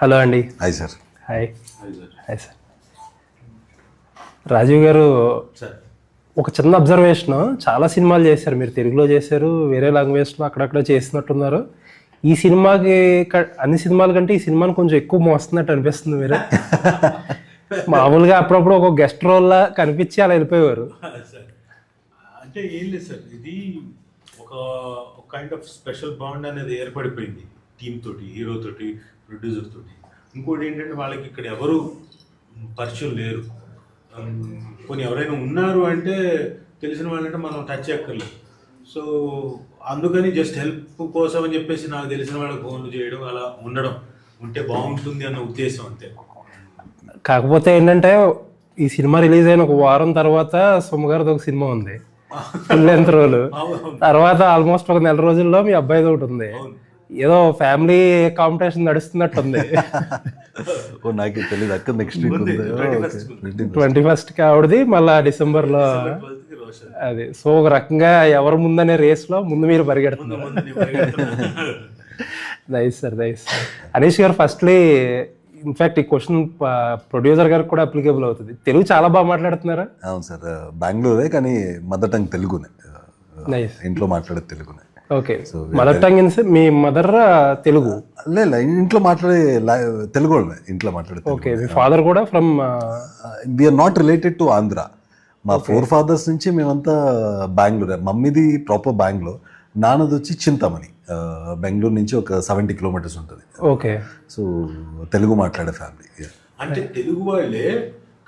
Hello అండి. Hi sir. Hi hi sir. Rajeev గారు, ఒక చిన్న అబ్జర్వేషన్, చాలా సినిమాలు చేశారు మీరు. తెలుగులో చేశారు, వేరే లాంగ్వేజ్లో అక్కడక్కడ చేస్తున్నట్టున్నారు. ఈ సినిమాకి అన్ని సినిమాల కంటే ఈ సినిమాని కొంచెం ఎక్కువ మోస్తున్నట్టు అనిపిస్తుంది మీరు. మామూలుగా అప్పుడప్పుడు ఒక గెస్ట్ రోల్లా కనిపించి అలా వెళ్ళిపోయేవారు. అంటే ఏం లేదు సార్, ఇది ఒక కైండ్ ఆఫ్ స్పెషల్ బాండ్ అనేది ఏర్పడిపోయింది టీమ్ తోటి, హీరో తోటి, ప్రొడ్యూసర్ తోటి. ఇంకోటి ఏంటంటే వాళ్ళకి ఇక్కడ ఎవరు పరిచయం లేరు. కొన్ని ఎవరైనా ఉన్నారు అంటే తెలిసిన వాళ్ళంటే మనం టచ్ చేయక్కర్లేదు. సో అందుకని జస్ట్ హెల్ప్ కోసం అని చెప్పేసి నాకు తెలిసిన వాళ్ళకి ఫోన్లు చేయడం, అలా ఉండడం ఉంటే బాగుంటుంది అన్న ఉద్దేశం అంతే. కాకపోతే ఏంటంటే ఈ సినిమా రిలీజ్ అయిన ఒక వారం తర్వాత సోమగారిది ఒక సినిమా ఉంది, ఫుల్ లెంత్ రోల్. తర్వాత ఆల్మోస్ట్ ఒక నెల రోజుల్లో మీ అబ్బాయిది ఒకటి ఉంది. ఏదో ఫ్యామిలీ కాంపిటీషన్ నడుస్తున్నట్టుంది. నాకు తెలియదు అక్క. నెక్స్ట్ వీక్ 21st ఆవిడది, మళ్ళా డిసెంబర్లో అది. సో ఒక రకంగా ఎవరు ముందనే రేస్లో ముందు మీరు పరిగెడుతున్నారు. Nice sir, nice. అనీష్ గారు, ఫస్ట్లీ ఇన్ఫాక్ట్ ఈ క్వశ్చన్ ప్రొడ్యూసర్ గారికి కూడా అప్లికేబుల్ అవుతుంది. తెలుగు చాలా బాగా మాట్లాడుతున్నారా? అవును సార్, బెంగళూరే కానీ మదర్ టంగ్ తెలుగునే. ఇంట్లో మాట్లాడే తెలుగునే. ఓకే, మదర్ టంగ్ మీ మదర్ తెలుగు? లేదు, ఇంట్లో మాట్లాడే తెలుగు వాళ్ళే, ఇంట్లో మాట్లాడే. ఓకే, మీ ఫాదర్ కూడా from? We are not related to Andhra. మా 4 fathers నుంచి మేమంతా బెంగళూరే. మమ్మీది ప్రాపర్ బెంగళూరు, నాన్నది వచ్చి చింతామణి. బెంగళూరు నుంచి ఒక 70 kilometers ఉంటుంది. ఓకే, సో తెలుగు మాట్లాడే ఫ్యామిలీ. అంటే తెలుగు వాళ్ళే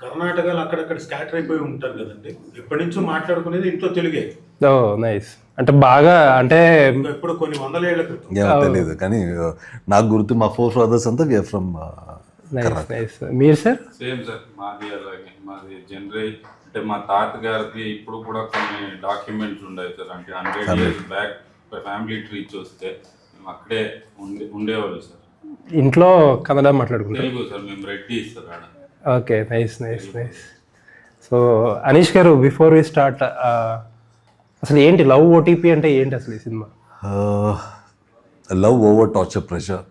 కర్ణాటకలో అక్కడక్కడ స్కాటర్ అయిపోయి ఉంటారు కదండి. ఎప్పటి నుంచో మాట్లాడుకునేది ఇంట్లో తెలుగే. ఓ నైస్. అంటే బాగా, అంటే ఇప్పుడు కొన్ని 100 ఏళ్ల క్రితం తెలియదు కానీ నాకు గుర్తు మా 4 fathers అంతా వీఆర్ ఫ్రమ్. మీరు సార్? సేమ్ సార్, మాది అలాగే. మాది జనరల్ అంటే మా తాతగారికి ఇప్పుడు కూడా కొన్ని డాక్యుమెంట్స్ ఉన్నాయి సార్. అంటే 100 years బ్యాక్ ఫ్యామిలీ ట్రీ చూస్తే మేము అక్కడే ఉండేవాళ్ళు సార్. ఇంట్లో కన్నడ మాట్లాడుకుంటారు? తెలుగు సార్, మేము రెడ్డి సార్ ఆడ. Okay, nice nice nice. So Anish గారు, బిఫోర్ వి స్టార్ట్, అసలు ఏంటి లవ్ ఓటీపీ అంటే ఏంటి అసలు ఈ cinema? Love over torture pressure.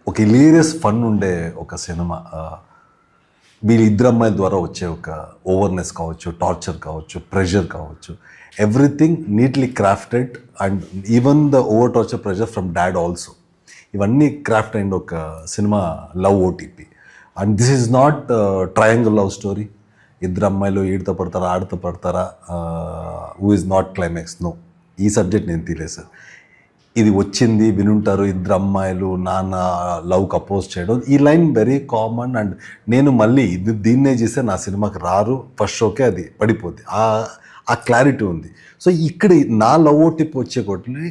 ఒక ఇలీరియస్ ఫన్ ఉండే ఒక సినిమా. వీళ్ళిద్దరు అమ్మాయిల ద్వారా వచ్చే ఒక ఓవర్నెస్ కావచ్చు, టార్చర్ కావచ్చు, ప్రెషర్ కావచ్చు, everything neatly crafted. And even the over torture pressure from dad also. ఇవన్నీ క్రాఫ్ట్ అయిన ఒక cinema love OTP. And this is not triangle love story. ఇద్దరు అమ్మాయిలు ఈడుతో పడతారా, ఆడుతూ పడతారా, who is not climax. No, ఈ సబ్జెక్ట్ నేను తీలేదు సార్. ఇది వచ్చింది వినుంటారు, ఇద్దరు అమ్మాయిలు నాన్న లవ్కి అపోజ్ చేయడం. ఈ లైన్ వెరీ కామన్. అండ్ నేను మళ్ళీ దీన్నే చేస్తే నా సినిమాకి రారు, ఫస్ట్ షోకే అది పడిపోద్ది. ఆ క్లారిటీ ఉంది. సో ఇక్కడ నా లవ్ ఓటిప్ వచ్చే కొట్టి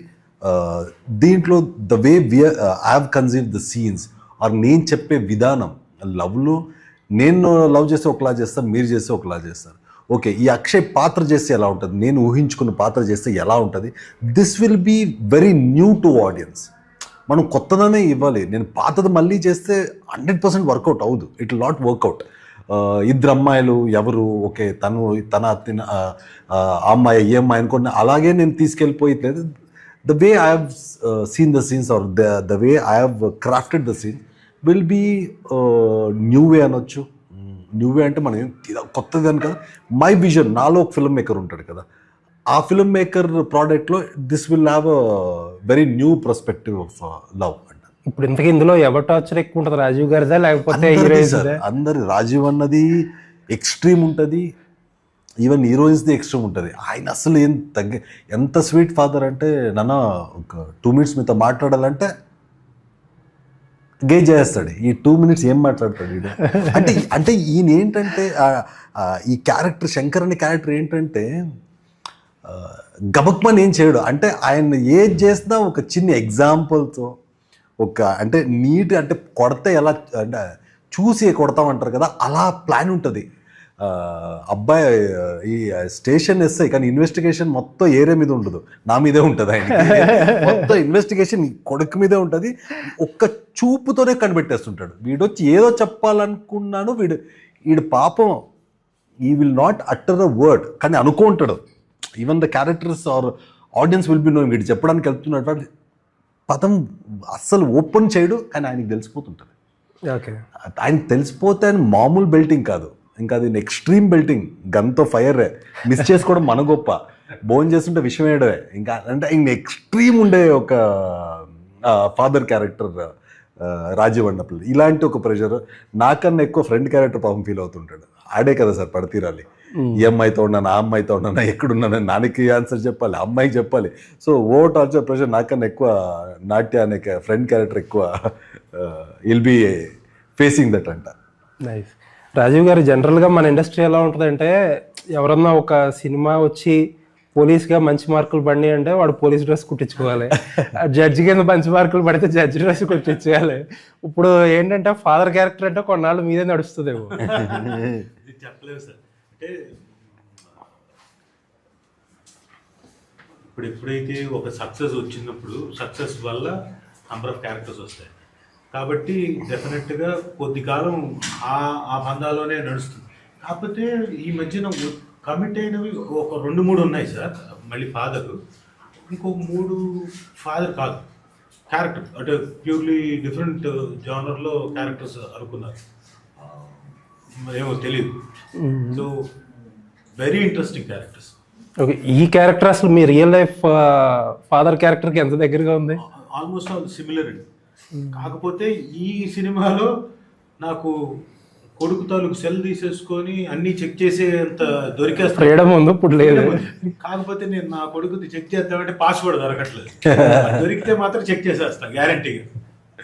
దీంట్లో the way I have conceived the scenes or నేను చెప్పే విధానం. లవ్లో నేను లవ్ చేస్తే ఒకలా చేస్తాను, మీరు చేస్తే ఒకలా చేస్తారు. ఓకే, ఈ అక్షయ్ పాత్ర చేస్తే ఎలా ఉంటుంది, నేను ఊహించుకున్న పాత్ర చేస్తే ఎలా ఉంటుంది, this will be very new to audience. మనం కొత్తదనే ఇవ్వాలి. నేను పాతది మళ్ళీ చేస్తే 100% వర్కౌట్ అవ్వదు. It will not work out. ఇద్దరు అమ్మాయిలు ఎవరు, ఓకే తన అమ్మాయి ఏ అమ్మాయి అనుకున్న అలాగే నేను తీసుకెళ్ళిపోయట్లేదు. The way I have seen the scenes are the way I have crafted the scene will be new way అనొచ్చు. న్యూ వే అంటే మనం కొత్తది అని కదా. మై విజన్, నాలో ఒక ఫిల్మ్ మేకర్ ఉంటాడు కదా, ఆ ఫిల్మ్ మేకర్ ప్రోడక్ట్లో this will have a very new perspective of love. ఇప్పుడు ఇంతకీ ఇందులో ఎవరు టార్చర్ ఎక్కువ ఉంటుంది, రాజీవ్ గారిదా లేకపోతే హీరోయిన్స్? అందరి రాజీవ్ అన్నది ఎక్స్ట్రీమ్ ఉంటుంది, ఈవెన్ హీరోయిన్స్ది ఎక్స్ట్రీమ్ ఉంటుంది. ఆయన అసలు ఎంత స్వీట్ ఫాదర్ అంటే, నాన్న ఒక 2 minutes మీతో మాట్లాడాలంటే గేజ్ చేస్తాడు. ఈ 2 minutes ఏం మాట్లాడతాడు ఈయన అంటే ఈయన ఏంటంటే ఈ క్యారెక్టర్, శంకర్ అనే క్యారెక్టర్ ఏంటంటే గబక్మని ఏం చేయడు. అంటే ఆయన ఏది చేసినా ఒక చిన్న ఎగ్జాంపుల్తో, ఒక అంటే నీట్, అంటే కొడితే ఎలా అంటే చూసి కొడతామంటారు కదా, అలా ప్లాన్ ఉంటుంది. అబ్బాయి ఈ స్టేషన్ ఎస్ఐ కానీ ఇన్వెస్టిగేషన్ మొత్తం ఏరియా మీద ఉండదు, నా మీదే ఉంటుంది. ఆయన మొత్తం ఇన్వెస్టిగేషన్ కొడుకు మీదే ఉంటుంది. ఒక్క చూపుతోనే కనిపెట్టేస్తుంటాడు. వీడొచ్చి ఏదో చెప్పాలనుకున్నాను, వీడు పాపం he will not utter a word కానీ అనుకుంటాడు. Even the characters or audience will be knowing వీడు చెప్పడానికి వెళ్తున్నాడు. పదం అస్సలు ఓపెన్ చేయడు, కానీ ఆయనకి తెలిసిపోతుంటుంది. ఓకే. ఆయన తెలిసిపోతే ఆయన మామూలు బెల్టింగ్ కాదు, ఇంకా అది ఎక్స్ట్రీమ్ బెల్టింగ్, గన్తో ఫైరే. మిస్ చేసుకోవడం మన గొప్ప, బోన్ చేస్తుంటే విషయం వేయడమే. ఇంకా అంటే ఆయన ఎక్స్ట్రీమ్ ఉండే ఒక ఫాదర్ క్యారెక్టర్ రాజీవ్ అన్నప్పుడు. ఇలాంటి ఒక ప్రెషర్ నాకన్నా ఎక్కువ ఫ్రెండ్ క్యారెక్టర్ పాపం ఫీల్ అవుతుంటాడు. ఆడే కదా సార్ పడతీరాలి. ఈ అమ్మాయితో ఉన్నాను, ఆ అమ్మాయితో ఉన్నాను, ఎక్కడున్నాను, నాన్నకి ఆన్సర్ చెప్పాలి, అమ్మాయికి చెప్పాలి. సో టార్చర్ ప్రెషర్ నాకన్నా ఎక్కువ నాట్య అనే ఫ్రెండ్ క్యారెక్టర్ ఎక్కువ విల్ బి ఫేసింగ్ దట్ అంట. నైస్. రాజీవ్ గారు, జనరల్గా మన ఇండస్ట్రీ ఎలా ఉంటుందంటే, ఎవరన్నా ఒక సినిమా వచ్చి పోలీస్గా మంచి మార్కులు పడినాయి అంటే వాడు పోలీస్ డ్రెస్ కుట్టించుకోవాలి, జడ్జి కింద మంచి మార్కులు పడితే జడ్జి డ్రెస్ కుట్టించుకోవాలి. ఇప్పుడు ఏంటంటే ఫాదర్ క్యారెక్టర్ అంటే కొన్నాళ్ళు మీదే నడుస్తుందేమో. చెప్పలేము సార్. అంటే ఇప్పుడు ఎప్పుడైతే ఒక సక్సెస్ వచ్చినప్పుడు సక్సెస్ వల్ల నంబర్ ఆఫ్ క్యారెక్టర్స్ వస్తాయి కాబట్టి డెఫినెట్గా కొద్ది కాలం ఆ బంధాలోనే నడుస్తుంది. కాకపోతే ఈ మధ్యన కమిట్ అయినవి ఒక 2-3 ఉన్నాయి సార్. మళ్ళీ ఫాదరు, ఇంకో 3 ఫాదర్ కాదు, క్యారెక్టర్ అంటే ప్యూర్లీ డిఫరెంట్ జానర్లో క్యారెక్టర్స్ అనుకున్నారు, ఏమో తెలియదు. So very interesting characters. Okay. ఈ క్యారెక్టర్ అసలు మీ రియల్ లైఫ్ ఫాదర్ క్యారెక్టర్కి ఎంత దగ్గరగా ఉంది? ఆల్మోస్ట్ ఆల్ సిమిలర్ అండి. కాకపోతే ఈ సినిమాలో నాకు కొడుకు తాలూకు సెల్ తీసేసుకొని అన్ని చెక్ చేసేంత దొరికేస్తా ఫ్రీడమ్ ఉంది, ఇప్పుడు లేదు. కాకపోతే నేను నా కొడుకుది చెక్ చేద్దామంటే పాస్వర్డ్ దొరకట్లేదు. దొరికితే మాత్రం చెక్ చేసేస్తా గ్యారంటీగా.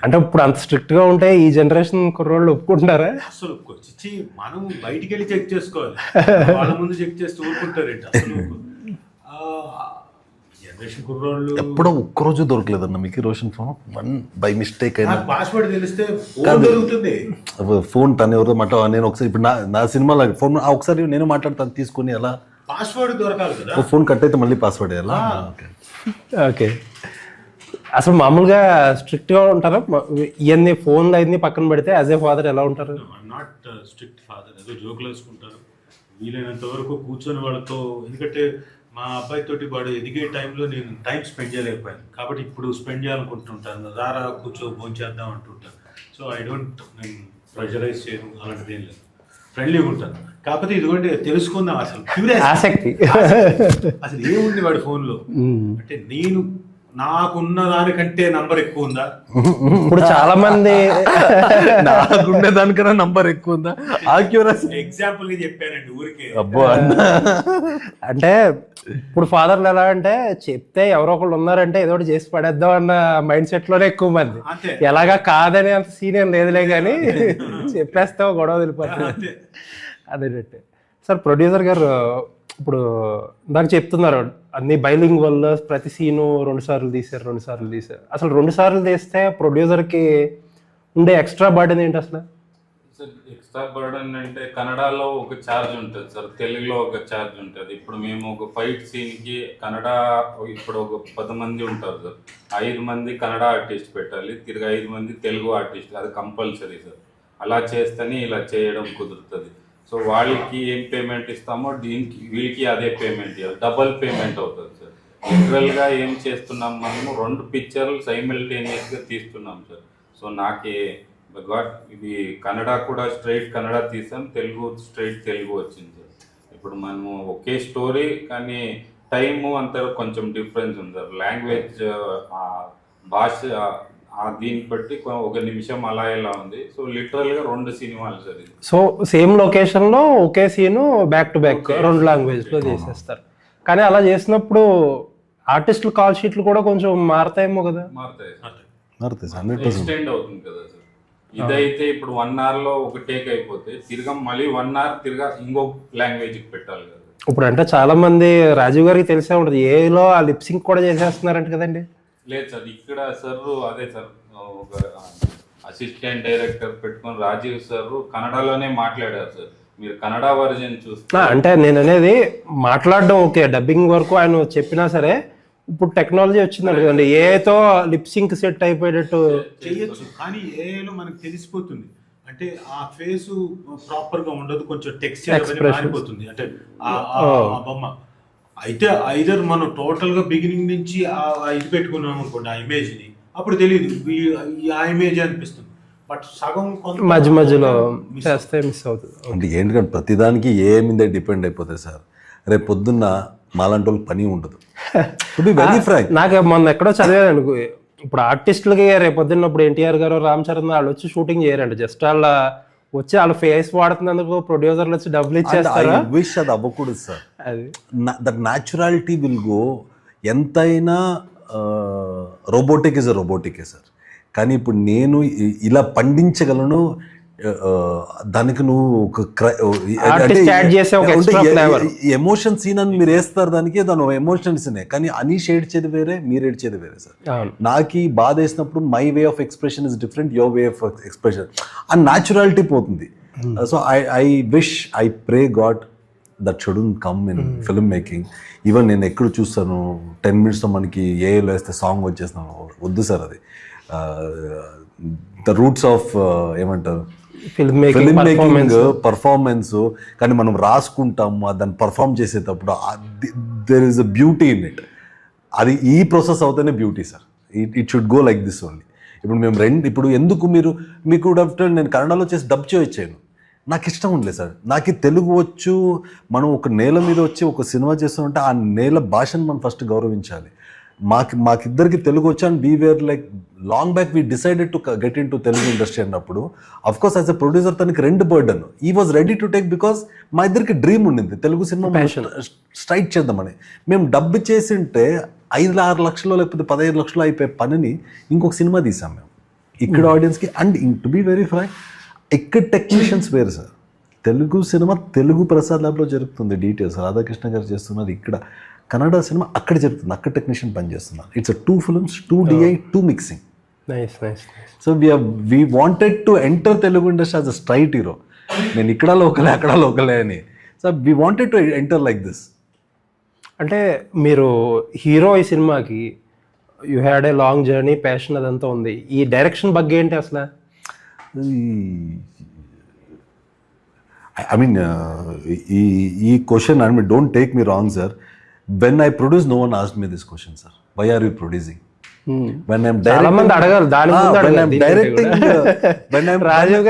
అంటే ఇప్పుడు అంత స్ట్రిక్ట్ గా ఉంటే ఈ జనరేషన్ కుర్రోళ్ళు ఒప్పుకుంటున్నారా? అసలు వచ్చి మనం బయటికి వెళ్ళి చెక్ చేసుకోవాలి, వాళ్ళ ముందు చెక్ చేస్తే ఊరుకుంటారేంటి? అసలు జనరేషన్ కుర్రోళ్ళు ఎప్పుడో ఒక్కరోజు దొరకలేదన్న మీకు రోషన్ ఫోన్, బై మిస్టేక్ అయినా పాస్వర్డ్ తెలిస్తే దొరుకుతుంది. ఫోన్ తను ఎవరో మాట, నేను ఒకసారి ఇప్పుడు నా సినిమాలో ఫోన్ ఒకసారి నేను మాట్లాడతాను తీసుకుని, అలా పాస్వర్డ్ దొరకాలి కదా. ఫోన్ కట్ అయితే మళ్ళీ పాస్వర్డ్ వేయాలా? ఓకే. అసలు మామూలుగా స్ట్రిక్ట్ గా ఉంటారా ఇవన్నీ ఫోన్లు అవన్నీ పక్కన పెడితే? యాజ్ ఏ ఫాదర్ ఎలా ఉంటారు? నాట్ స్ట్రిక్ట్ ఫాదర్, ఏదో జోకులు వేసుకుంటారు వీలైనంత వరకు కూర్చొని వాళ్ళతో. ఎందుకంటే మా అబ్బాయి తోటి వాడు ఎదిగే టైంలో నేను టైం స్పెండ్ చేయలేకపోయాను కాబట్టి ఇప్పుడు స్పెండ్ చేయాలనుకుంటుంటాను. రారా కూర్చో భోంచేద్దాం అంటుంటాను. సో ఐ డోంట్, నేను ప్రెషరైజ్ చేయను, అలాంటిది ఏం లేదు, ఫ్రెండ్లీగా ఉంటాను. కాకపోతే ఇదిగోండి తెలుసుకుందాం అసలు ఆసక్తి అసలు ఏముంది వాడి ఫోన్లో అంటే, నేను నాకున్న దానికంటే నంబర్ ఎక్కువ ఉందా? ఇప్పుడు చాలా మంది నాకుండే దానికన్నా నంబర్ ఎక్కువ ఉందా? ఎగ్జాంపుల్ గా చెప్పానండి ఊరికే. అబ్బో అంటే ఇప్పుడు ఫాదర్లు ఎలా అంటే, చెప్తే ఎవరో ఒకళ్ళు ఉన్నారంటే ఏదో ఒకటి చేసి పడేద్దాం అన్న మైండ్ సెట్ లోనే ఎక్కువ మంది. ఎలాగా కాదనే అంత సీనియర్ లేదులే కానీ చెప్పేస్తే గొడవ వెళ్ళిపోతుంది. అదేనట్టే. సార్, ప్రొడ్యూసర్ గారు ఇప్పుడు నాకు చెప్తున్నారు అన్ని బైలింగ్ వల్ల ప్రతి సీను 2 సార్లు తీశారు. అసలు 2 సార్లు తీస్తే ప్రొడ్యూసర్కి ఉండే ఎక్స్ట్రా బర్డెన్ ఏంటి అసలు? సార్, ఎక్స్ట్రా బర్డెన్ అంటే కన్నడలో ఒక ఛార్జ్ ఉంటుంది సార్, తెలుగులో ఒక ఛార్జ్ ఉంటుంది. ఇప్పుడు మేము ఒక ఫైట్ సీన్కి కన్నడ ఇప్పుడు ఒక 10 మంది ఉంటారు సార్, 5 మంది కన్నడ ఆర్టిస్ట్ పెట్టాలి, తిరిగి 5 మంది తెలుగు ఆర్టిస్ట్, అది కంపల్సరీ సార్. అలా చేస్తేనే ఇలా చేయడం కుదురుతుంది. సో వాళ్ళకి ఏం పేమెంట్ ఇస్తామో దీనికి వీళ్ళకి అదే పేమెంట్ ఇవ్వాలి, డబల్ పేమెంట్ అవుతుంది సార్. లిటరల్గా ఏం చేస్తున్నాం, మనము 2 పిక్చర్లు సైమిల్టేనియస్గా తీస్తున్నాం సార్. సో నాకే ఇది కన్నడ కూడా స్ట్రైట్ కన్నడ తీసాం, తెలుగు స్ట్రైట్ తెలుగు వచ్చింది సార్. ఇప్పుడు మనము ఒకే స్టోరీ కానీ టైము అంతా కొంచెం డిఫరెన్స్ ఉంది సార్. లాంగ్వేజ్ భాష దీన్ని బట్టి 1 నిమిషం అలా ఎలా ఉంది. సో లిటరల్గా 2 సినిమాలు సార్ ఇది. సో సేమ్ లొకేషన్లో ఒకే సీను బ్యాక్ టు బ్యాక్ 2 లాంగ్వేజ్లో చేసేస్తారు. కానీ అలా చేసినప్పుడు ఆర్టిస్టులు కాల్ షీట్లు కూడా కొంచెం మారుతాయేమో కదా? మారుతాయి, ఎక్స్టెండ్ అవుతుంది కదా సార్. ఇదైతే ఇప్పుడు 1 అవర్లో ఒక టేక్ అయిపోతే తిరగ మళ్ళీ 1 అవర్ తిరగా ఇంకో లాంగ్వేజ్కి పెట్టాలి కదా. ఇప్పుడు అంటే చాలా మంది రాజీవ్ గారికి తెలిసే ఉంటుంది, ఏలో ఆ లిప్సింగ్ కూడా చేసేస్తున్నారంట కదండి? లేదు సార్, ఇక్కడ సార్ అదే సార్ ఒక అసిస్టెంట్ డైరెక్టర్ పెట్టుకొని రాజీవ్ సార్ కన్నడలోనే మాట్లాడారు సార్. మీరు కన్నడ వర్జన్ చూస్తే అంటే నేను అనేది మాట్లాడడం ఓకే, డబ్బింగ్ వరకు ఆయన చెప్పినా సరే ఇప్పుడు టెక్నాలజీ వచ్చిందండి కదండి, ఏతో లిప్సింగ్ సెట్ అయిపోయేటట్టు చేయొచ్చు. కానీ ఏలో మనకు తెలిసిపోతుంది అంటే ఆ ఫేస్ ప్రాపర్ గా ఉండదు, కొంచెం టెక్స్చర్ మారిపోతుంది అంటే ఆ బొమ్మ. అయితే ఐదర్ మనం టోటల్ గా బిగినింగ్ నుంచి ఇది పెట్టుకున్నాం అనుకోండి, ఆ ఇమేజ్ ని అప్పుడు తెలియదు ఆ ఇమేజ్ అనిపిస్తుంది. బట్ సగం కొంత మధ్య మధ్యలో చేస్తే మిస్ అవుతుంది. అంటే ఏంటంటే ప్రతిదానికి ఏ మీద డిపెండ్ అయిపోతాయి సార్. రేపు పొద్దున్న మాలాంటి వాళ్ళకి పని ఉండదు. టు బి వెరీ ఫ్రాంక్, నాకు మొన్న ఎక్కడో చదివాను, ఇప్పుడు ఆర్టిస్టులకి రేపొద్దున్న ఇప్పుడు ఎన్టీఆర్ గారు రామ్ చరణ్ వాళ్ళు వచ్చి షూటింగ్ చేయరండి, జస్ట్ వాళ్ళ వచ్చి వాళ్ళ ఫేస్ వాడుతున్నందుకు ప్రొడ్యూసర్లు వచ్చి డబ్బులు ఇచ్చేస్తారు. ఐ విష్ అది అవ్వకూడదు సార్. అది దట్ న్యాచురాలిటీ విల్ గో. ఎంతైనా రోబోటిక్ ఇస్ అ రోబోటికే సార్. కానీ ఇప్పుడు నేను ఇలా పండించగలను, దానికి నువ్వు ఒక Artist add చేసే ఒక extra flavor. ఎమోషన్ సీన్ అని మీరు వేస్తారు, దానికి దాని ఎమోషన్స్నే. కానీ అనీష్ ఏడ్చేది వేరే, మీరు ఏడ్చేది వేరే సార్. అవును. నాకు ఈ బాధ వేసినప్పుడు my way of expression is different, your way of expression, ఆ న్యాచురాలిటీ పోతుంది. So I wish, I pray God that shouldn't come in film making. Even నేను ఎక్కడ చూస్తాను 10 minutes మనకి ఏలో వేస్తే సాంగ్ వచ్చేస్తున్నాను, వద్దు సార్. అది ద రూట్స్ ఆఫ్ ఏమంటారు ఫిల్మ్ మేకింగ్, మేకింగ్ పర్ఫార్మెన్స్. కానీ మనం రాసుకుంటాము, దాన్ని పర్ఫామ్ చేసేటప్పుడు there is a beauty in it. అది ఈ ప్రాసెస్ అవుతేనే beauty sir. It should go like this only. ఇప్పుడు మేము ఇప్పుడు ఎందుకు మీకు కూడా నేను కన్నడలో చేసి డబ్ చేయొచ్చాను, నాకు ఇష్టం ఉండలేదు సార్. నాకు తెలుగు వచ్చు, మనం ఒక నేల మీద వచ్చి ఒక సినిమా చేస్తుంటే ఆ నేల భాషను మనం ఫస్ట్ గౌరవించాలి. మాకిద్దరికి తెలుగు వచ్చి, and we were like long back we decided to get in to Telugu industry అన్నప్పుడు of course as a producer తనకి 2 burden. He was ready to take because మా ఇద్దరికి డ్రీమ్ ఉండింది తెలుగు సినిమా స్ట్రైట్ చేద్దామని. మేము డబ్బు చేసింటే 5-6 లక్షలు లేకపోతే 15 లక్షలు అయిపోయే పనిని ఇంకొక సినిమా తీసాం మేము ఇక్కడ ఆడియన్స్కి. And to be very frank, ఇక్కడ టెక్నీషియన్స్ వేరు సార్. తెలుగు సినిమా తెలుగు ప్రసాద్ ల్యాబ్లో జరుగుతుంది, డీటెయిల్స్ రాధాకృష్ణ గారు చేస్తున్నారు. ఇక్కడ కన్నడ సినిమా అక్కడ జరుగుతుంది, అక్కడ టెక్నీషియన్ పని చేస్తున్నారు. It's 2 films, 2 DI, 2 mixing. Nice nice. So we wanted to enter Telugu industry as a straight hero. నేను ఇక్కడ లోకలే అక్కడ లోకలే అని. So we wanted to enter like this. అంటే మీరు హీరో ఈ సినిమాకి you had a long journey, passion అదంతా ఉంది. ఈ డైరెక్షన్ ಬಗ್ಗೆ ఏంటి అసలు? I mean, ఈ question, I mean, don't take me wrong sir. When I produce, no one asked me this question, sir. Why are you producing? When I'm చాలా మంది అడగాలి దాని ముందు when అడగాలి. I'm directing, when I'm Rajiv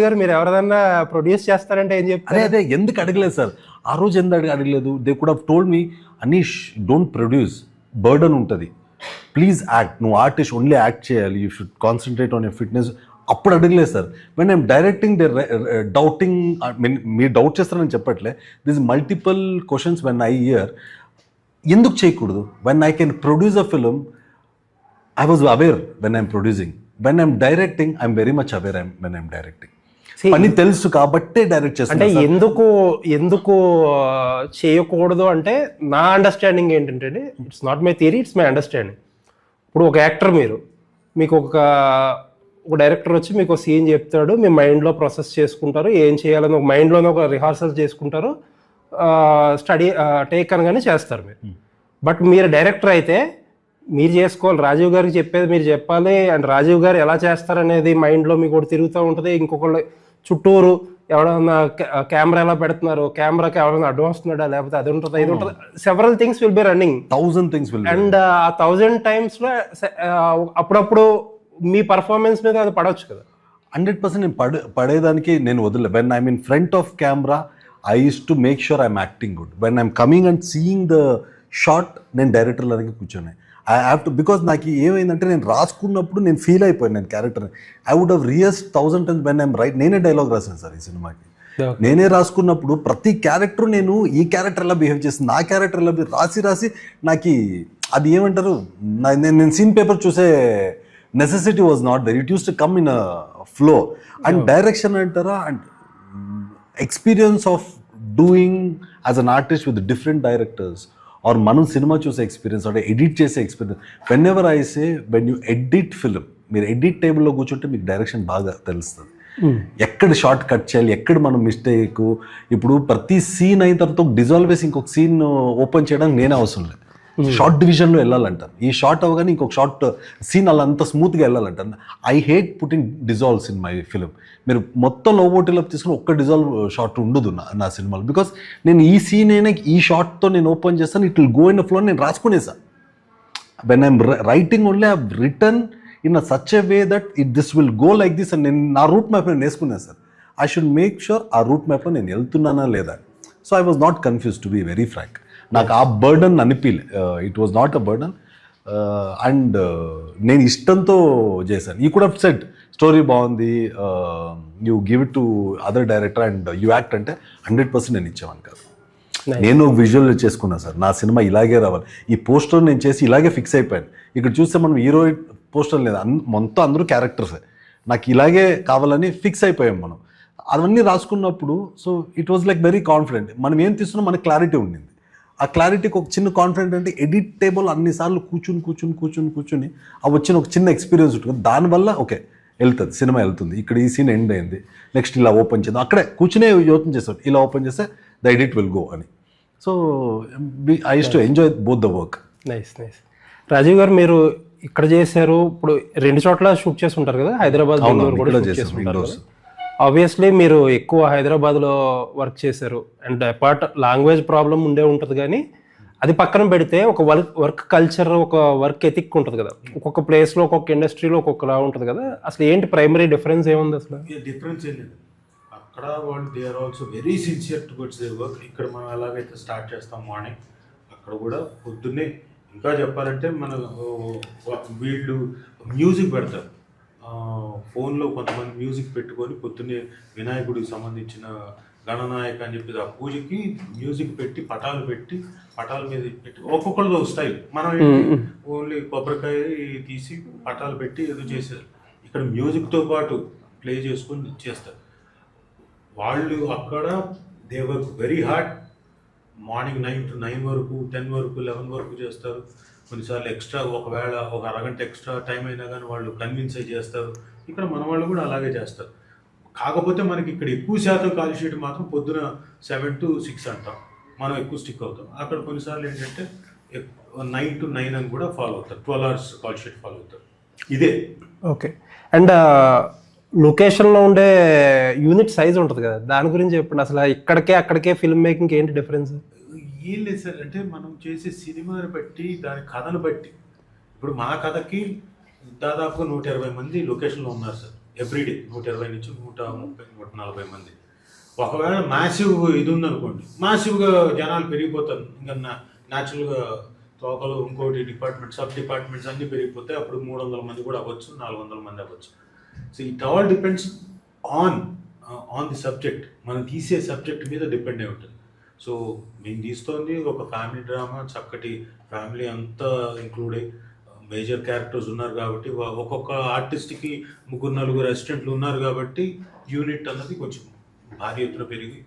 గారు మీరు ఎవరిదన్నా produce చేస్తారంటే ఏం చెప్తారు? అదే ఎందుకు అడగలేదు సార్ ఆ రోజు, ఎందుకు అడగలేదు? They could have told me, Anish don't produce, burden ఉంటుంది, ప్లీజ్ యాక్ట్, నువ్వు ఆర్టిస్ట్ ఓన్లీ యాక్ట్ చేయాలి, you should concentrate on your fitness. అప్పుడు అడగలేదు sir. When I'm directing they doubting, మీరు డౌట్ చేస్తారని చెప్పట్లే, this multiple questions when I here, ఎందుకు చేయకూడదు? When I can produce a film, I was aware when I'm producing. When I'm directing, I'm very much aware when I'm directing. పని తెలుసు కాబట్టే direct చేస్తాను. అంటే ఎందుకు చేయకూడదు అంటే నా అండర్స్టాండింగ్ ఏంటంటే, it's not my theory, it's my understanding. ఇప్పుడు ఒక యాక్టర్, మీకు ఒక డైరెక్టర్ వచ్చి మీకు సీన్ చెప్తాడు, మీ మైండ్లో ప్రాసెస్ చేసుకుంటారు, ఏం చేయాలని ఒక మైండ్లోనే ఒక రిహార్సల్ చేసుకుంటారు, స్టడీ టేక్ అనగానే చేస్తారు మీరు. బట్ మీరు డైరెక్టర్ అయితే మీరు చేసుకోవాలి, రాజీవ్ గారికి చెప్పేది మీరు చెప్పాలి. అండ్ రాజీవ్ గారు ఎలా చేస్తారనేది మైండ్లో మీకు ఒకటి తిరుగుతూ ఉంటుంది. ఇంకొకళ్ళు చుట్టూరు ఎవడన్నా కెమెరా ఎలా పెడుతున్నారు, కెమెరాకి ఎవరైనా అడ్డు వస్తున్నాడా, లేకపోతే అది ఉంటుంది ఇది ఉంటుంది, several things will be running, 1000 things will be. And ఆ 1000 times లో అప్పుడప్పుడు మీ పర్ఫార్మెన్స్ మీద అది పడవచ్చు కదా. 100% నేను పడేదానికి నేను వదిలే. When I'm in front of camera, I use to make sure I'm acting good. When I'm coming and seeing the short, నేను డైరెక్టర్ లాగా కూర్చొని ఐ హ్యావ్ టు, బికాస్ నాకు ఏమైందంటే నేను రాసుకున్నప్పుడు నేను ఫీల్ అయిపోయాను నేను character. I would have rehearsed 1000 times when I'm write. నేనే డైలాగ్ రాశాను సార్ ఈ సినిమాకి. నేనే రాసుకున్నప్పుడు ప్రతి క్యారెక్టర్ నేను ఈ క్యారెక్టర్ ఎలా బిహేవ్ చేస్తుంది, నా క్యారెక్టర్ ఎలా రాసి నాకు అది ఏమంటారు, నేను సీన్ పేపర్ చూసే necessity was not there. It used to come in a flow. And direction అంటారా, and experience of doing as an artist with different directors, or మనం సినిమా చూసే ఎక్స్పీరియన్స్, అంటే ఎడిట్ చేసే experience. Whenever I say, when you edit film, మీరు edit టేబుల్లో కూర్చుంటే మీకు direction బాగా తెలుస్తుంది. ఎక్కడ షార్ట్ కట్ చేయాలి, ఎక్కడ మనం మిస్టేక్. ఇప్పుడు ప్రతి సీన్ అయిన తర్వాత డిజాల్వ్ వేసి ఇంకొక సీన్ ఓపెన్ చేయడానికి నేనే అవసరం లేదు. షార్ట్ డివిజన్లో వెళ్ళాలంటారు, ఈ షార్ట్ అవగానే ఇంకొక షార్ట్ సీన్ అలా అంత స్మూత్గా వెళ్ళాలంటారు. I hate putting dissolves in my film. మీరు మొత్తం లో ఓటీలో తీసుకుని ఒక్క డిజాల్వ్ షార్ట్ ఉండదు నా సినిమాలో. బికాస్ నేను ఈ సీన్ అయినా ఈ షార్ట్తో నేను ఓపెన్ చేస్తాను, it will go in flow, నేను రాసుకునేసా. When I'm writing only I written in a such a way that this will go like this అని నేను నా రూట్ మ్యాప్ నేను వేసుకున్నాను sir. I should make sure ఆ రూట్ మ్యాప్లో నేను వెళ్తున్నానా లేదా. So I was not confuse to be very frank. నాకు ఆ బర్డన్ అనిపించలే, it was not a burden. And నేను ఇష్టంతో చేశాను. He could have said story బాగుంది, you give it to other director and you act అంటే 100% నేను ఇచ్చేవాను కాదు. నేను విజువల్ చేసుకున్నా సార్, నా సినిమా ఇలాగే రావాలి. ఈ పోస్టర్ నేను చేసి ఇలాగే ఫిక్స్ అయిపోయాను. ఇక్కడ చూస్తే మనం హీరో పోస్టర్ లేదు, మొత్తం అందరూ క్యారెక్టర్సే. నాకు ఇలాగే కావాలని ఫిక్స్ అయిపోయాం మనం. అవన్నీ రాసుకున్నప్పుడు so it was like very confident. మనం ఏం తీస్తున్నా మనకి క్లారిటీ ఉండింది. ఆ క్లారిటీకి ఒక చిన్న కాన్ఫిడెంట్ అంటే ఎడిట్ టేబుల్ అన్నిసార్లు కూర్చుని ఆ వచ్చిన ఒక చిన్న ఎక్స్పీరియన్స్ ఉంటుంది. దానివల్ల ఓకే వెళ్తుంది, సినిమా వెళ్తుంది. ఇక్కడ ఈ సీన్ ఎండ్ అయింది, నెక్స్ట్ ఇలా ఓపెన్ చేద్దాం, అక్కడే కూర్చునే యోచన చేస్తాం, ఇలా ఓపెన్ చేస్తే ద ఎడిట్ విల్ గో అని. So I use to enjoy both the work. Nice. Rajeev గారు, మీరు ఇక్కడ చేశారు, ఇప్పుడు 2 చోట్ల షూట్ చేసి ఉంటారు కదా, హైదరాబాద్, బెంగళూరు కూడా షూట్ చేసి ఉంటారు కదా. ఆబ్వియస్లీ మీరు ఎక్కువ హైదరాబాద్లో వర్క్ చేశారు. అండ్ అపార్ట్ లాంగ్వేజ్ ప్రాబ్లం ఉండే ఉంటుంది, కానీ అది పక్కన పెడితే ఒక వర్క్ కల్చర్, ఒక వర్క్ ఎథిక్ ఉంటుంది కదా. ఒక్కొక్క ప్లేస్లో ఒక్కొక్క ఇండస్ట్రీలో ఒక్కొక్కలా ఉంటుంది కదా. అసలు ఏంటి ప్రైమరీ డిఫరెన్స్ ఏముంది అసలు? డిఫరెన్స్ ఏం లేదు. అక్కడ వాళ్ళు they are also very sincere towards their work. ఇక్కడ మనం ఎలాగైతే స్టార్ట్ చేస్తాం మార్నింగ్, అక్కడ కూడా పొద్దున్నే ఇంకా చెప్పాలంటే మన వీళ్ళు మ్యూజిక్ పెడతారు. ఫోన్లో కొంతమంది మ్యూజిక్ పెట్టుకొని పొద్దున్నే వినాయకుడికి సంబంధించిన గణనాయక అని చెప్పి ఆ పూజకి మ్యూజిక్ పెట్టి పటాల మీద పెట్టి ఒక్కొక్కళ్ళు స్టైల్. మనం ఓన్లీ కొబ్బరికాయ తీసి పటాలు పెట్టి ఏదో చేసేది. ఇక్కడ మ్యూజిక్తో పాటు ప్లే చేసుకొని చేస్తారు వాళ్ళు. అక్కడ they work very hard. Morning 9 to 9 వరకు, 10 వరకు, 11 వరకు చేస్తారు. కొన్నిసార్లు ఎక్స్ట్రా, ఒకవేళ ఒక అరగంట ఎక్స్ట్రా టైం అయినా కానీ వాళ్ళు కన్విన్స్ అయ్యి చేస్తారు. ఇక్కడ మన వాళ్ళు కూడా అలాగే చేస్తారు. కాకపోతే మనకి ఇక్కడ ఎక్కువ శాతం కాల్ షీట్ మాత్రం పొద్దున 7 to 6 అంటాం, మనం ఎక్కువ స్టిక్ అవుతాం. అక్కడ కొన్నిసార్లు ఏంటంటే 9 to 9 అని కూడా ఫాలో అవుతారు, 12 hours కాల్ షీట్ ఫాలో అవుతారు. ఇదే ఓకే. అండ్ లొకేషన్లో ఉండే యూనిట్ సైజ్ ఉంటుంది కదా, దాని గురించి చెప్పండి. అసలు అక్కడికే ఫిల్మ్ మేకింగ్ ఏంటి డిఫరెన్స్? ఏం లేదు సార్, అంటే మనం చేసే సినిమాని బట్టి, దాని కథను బట్టి. ఇప్పుడు మా కథకి దాదాపుగా 120 మంది లొకేషన్లో ఉన్నారు సార్. ఎవ్రీడే 120 నుంచి 130, 140 మంది. ఒకవేళ మ్యాసివ్ ఇది ఉందనుకోండి, మ్యాసివ్గా జనాలు పెరిగిపోతారు. ఇంకా న్యాచురల్గా తోకలు, ఇంకోటి డిపార్ట్మెంట్, సబ్ డిపార్ట్మెంట్స్ అన్నీ పెరిగిపోతాయి. అప్పుడు 300 మంది కూడా అవ్వచ్చు, 400 మంది అవ్వచ్చు. So it all depends on the subject. మనం తీసే సబ్జెక్ట్ మీద డిపెండ్ అయి ఉంటుంది. సో మేము తీస్తోంది ఒక ఫ్యామిలీ డ్రామా, చక్కటి ఫ్యామిలీ అంతా ఇంక్లూడ్ అయ్యి మేజర్ క్యారెక్టర్స్ ఉన్నారు కాబట్టి, ఒక్కొక్క ఆర్టిస్ట్కి 3-4 అసిస్టెంట్లు ఉన్నారు కాబట్టి యూనిట్ అన్నది కొంచెం భారీ ఎత్తున పెరిగి,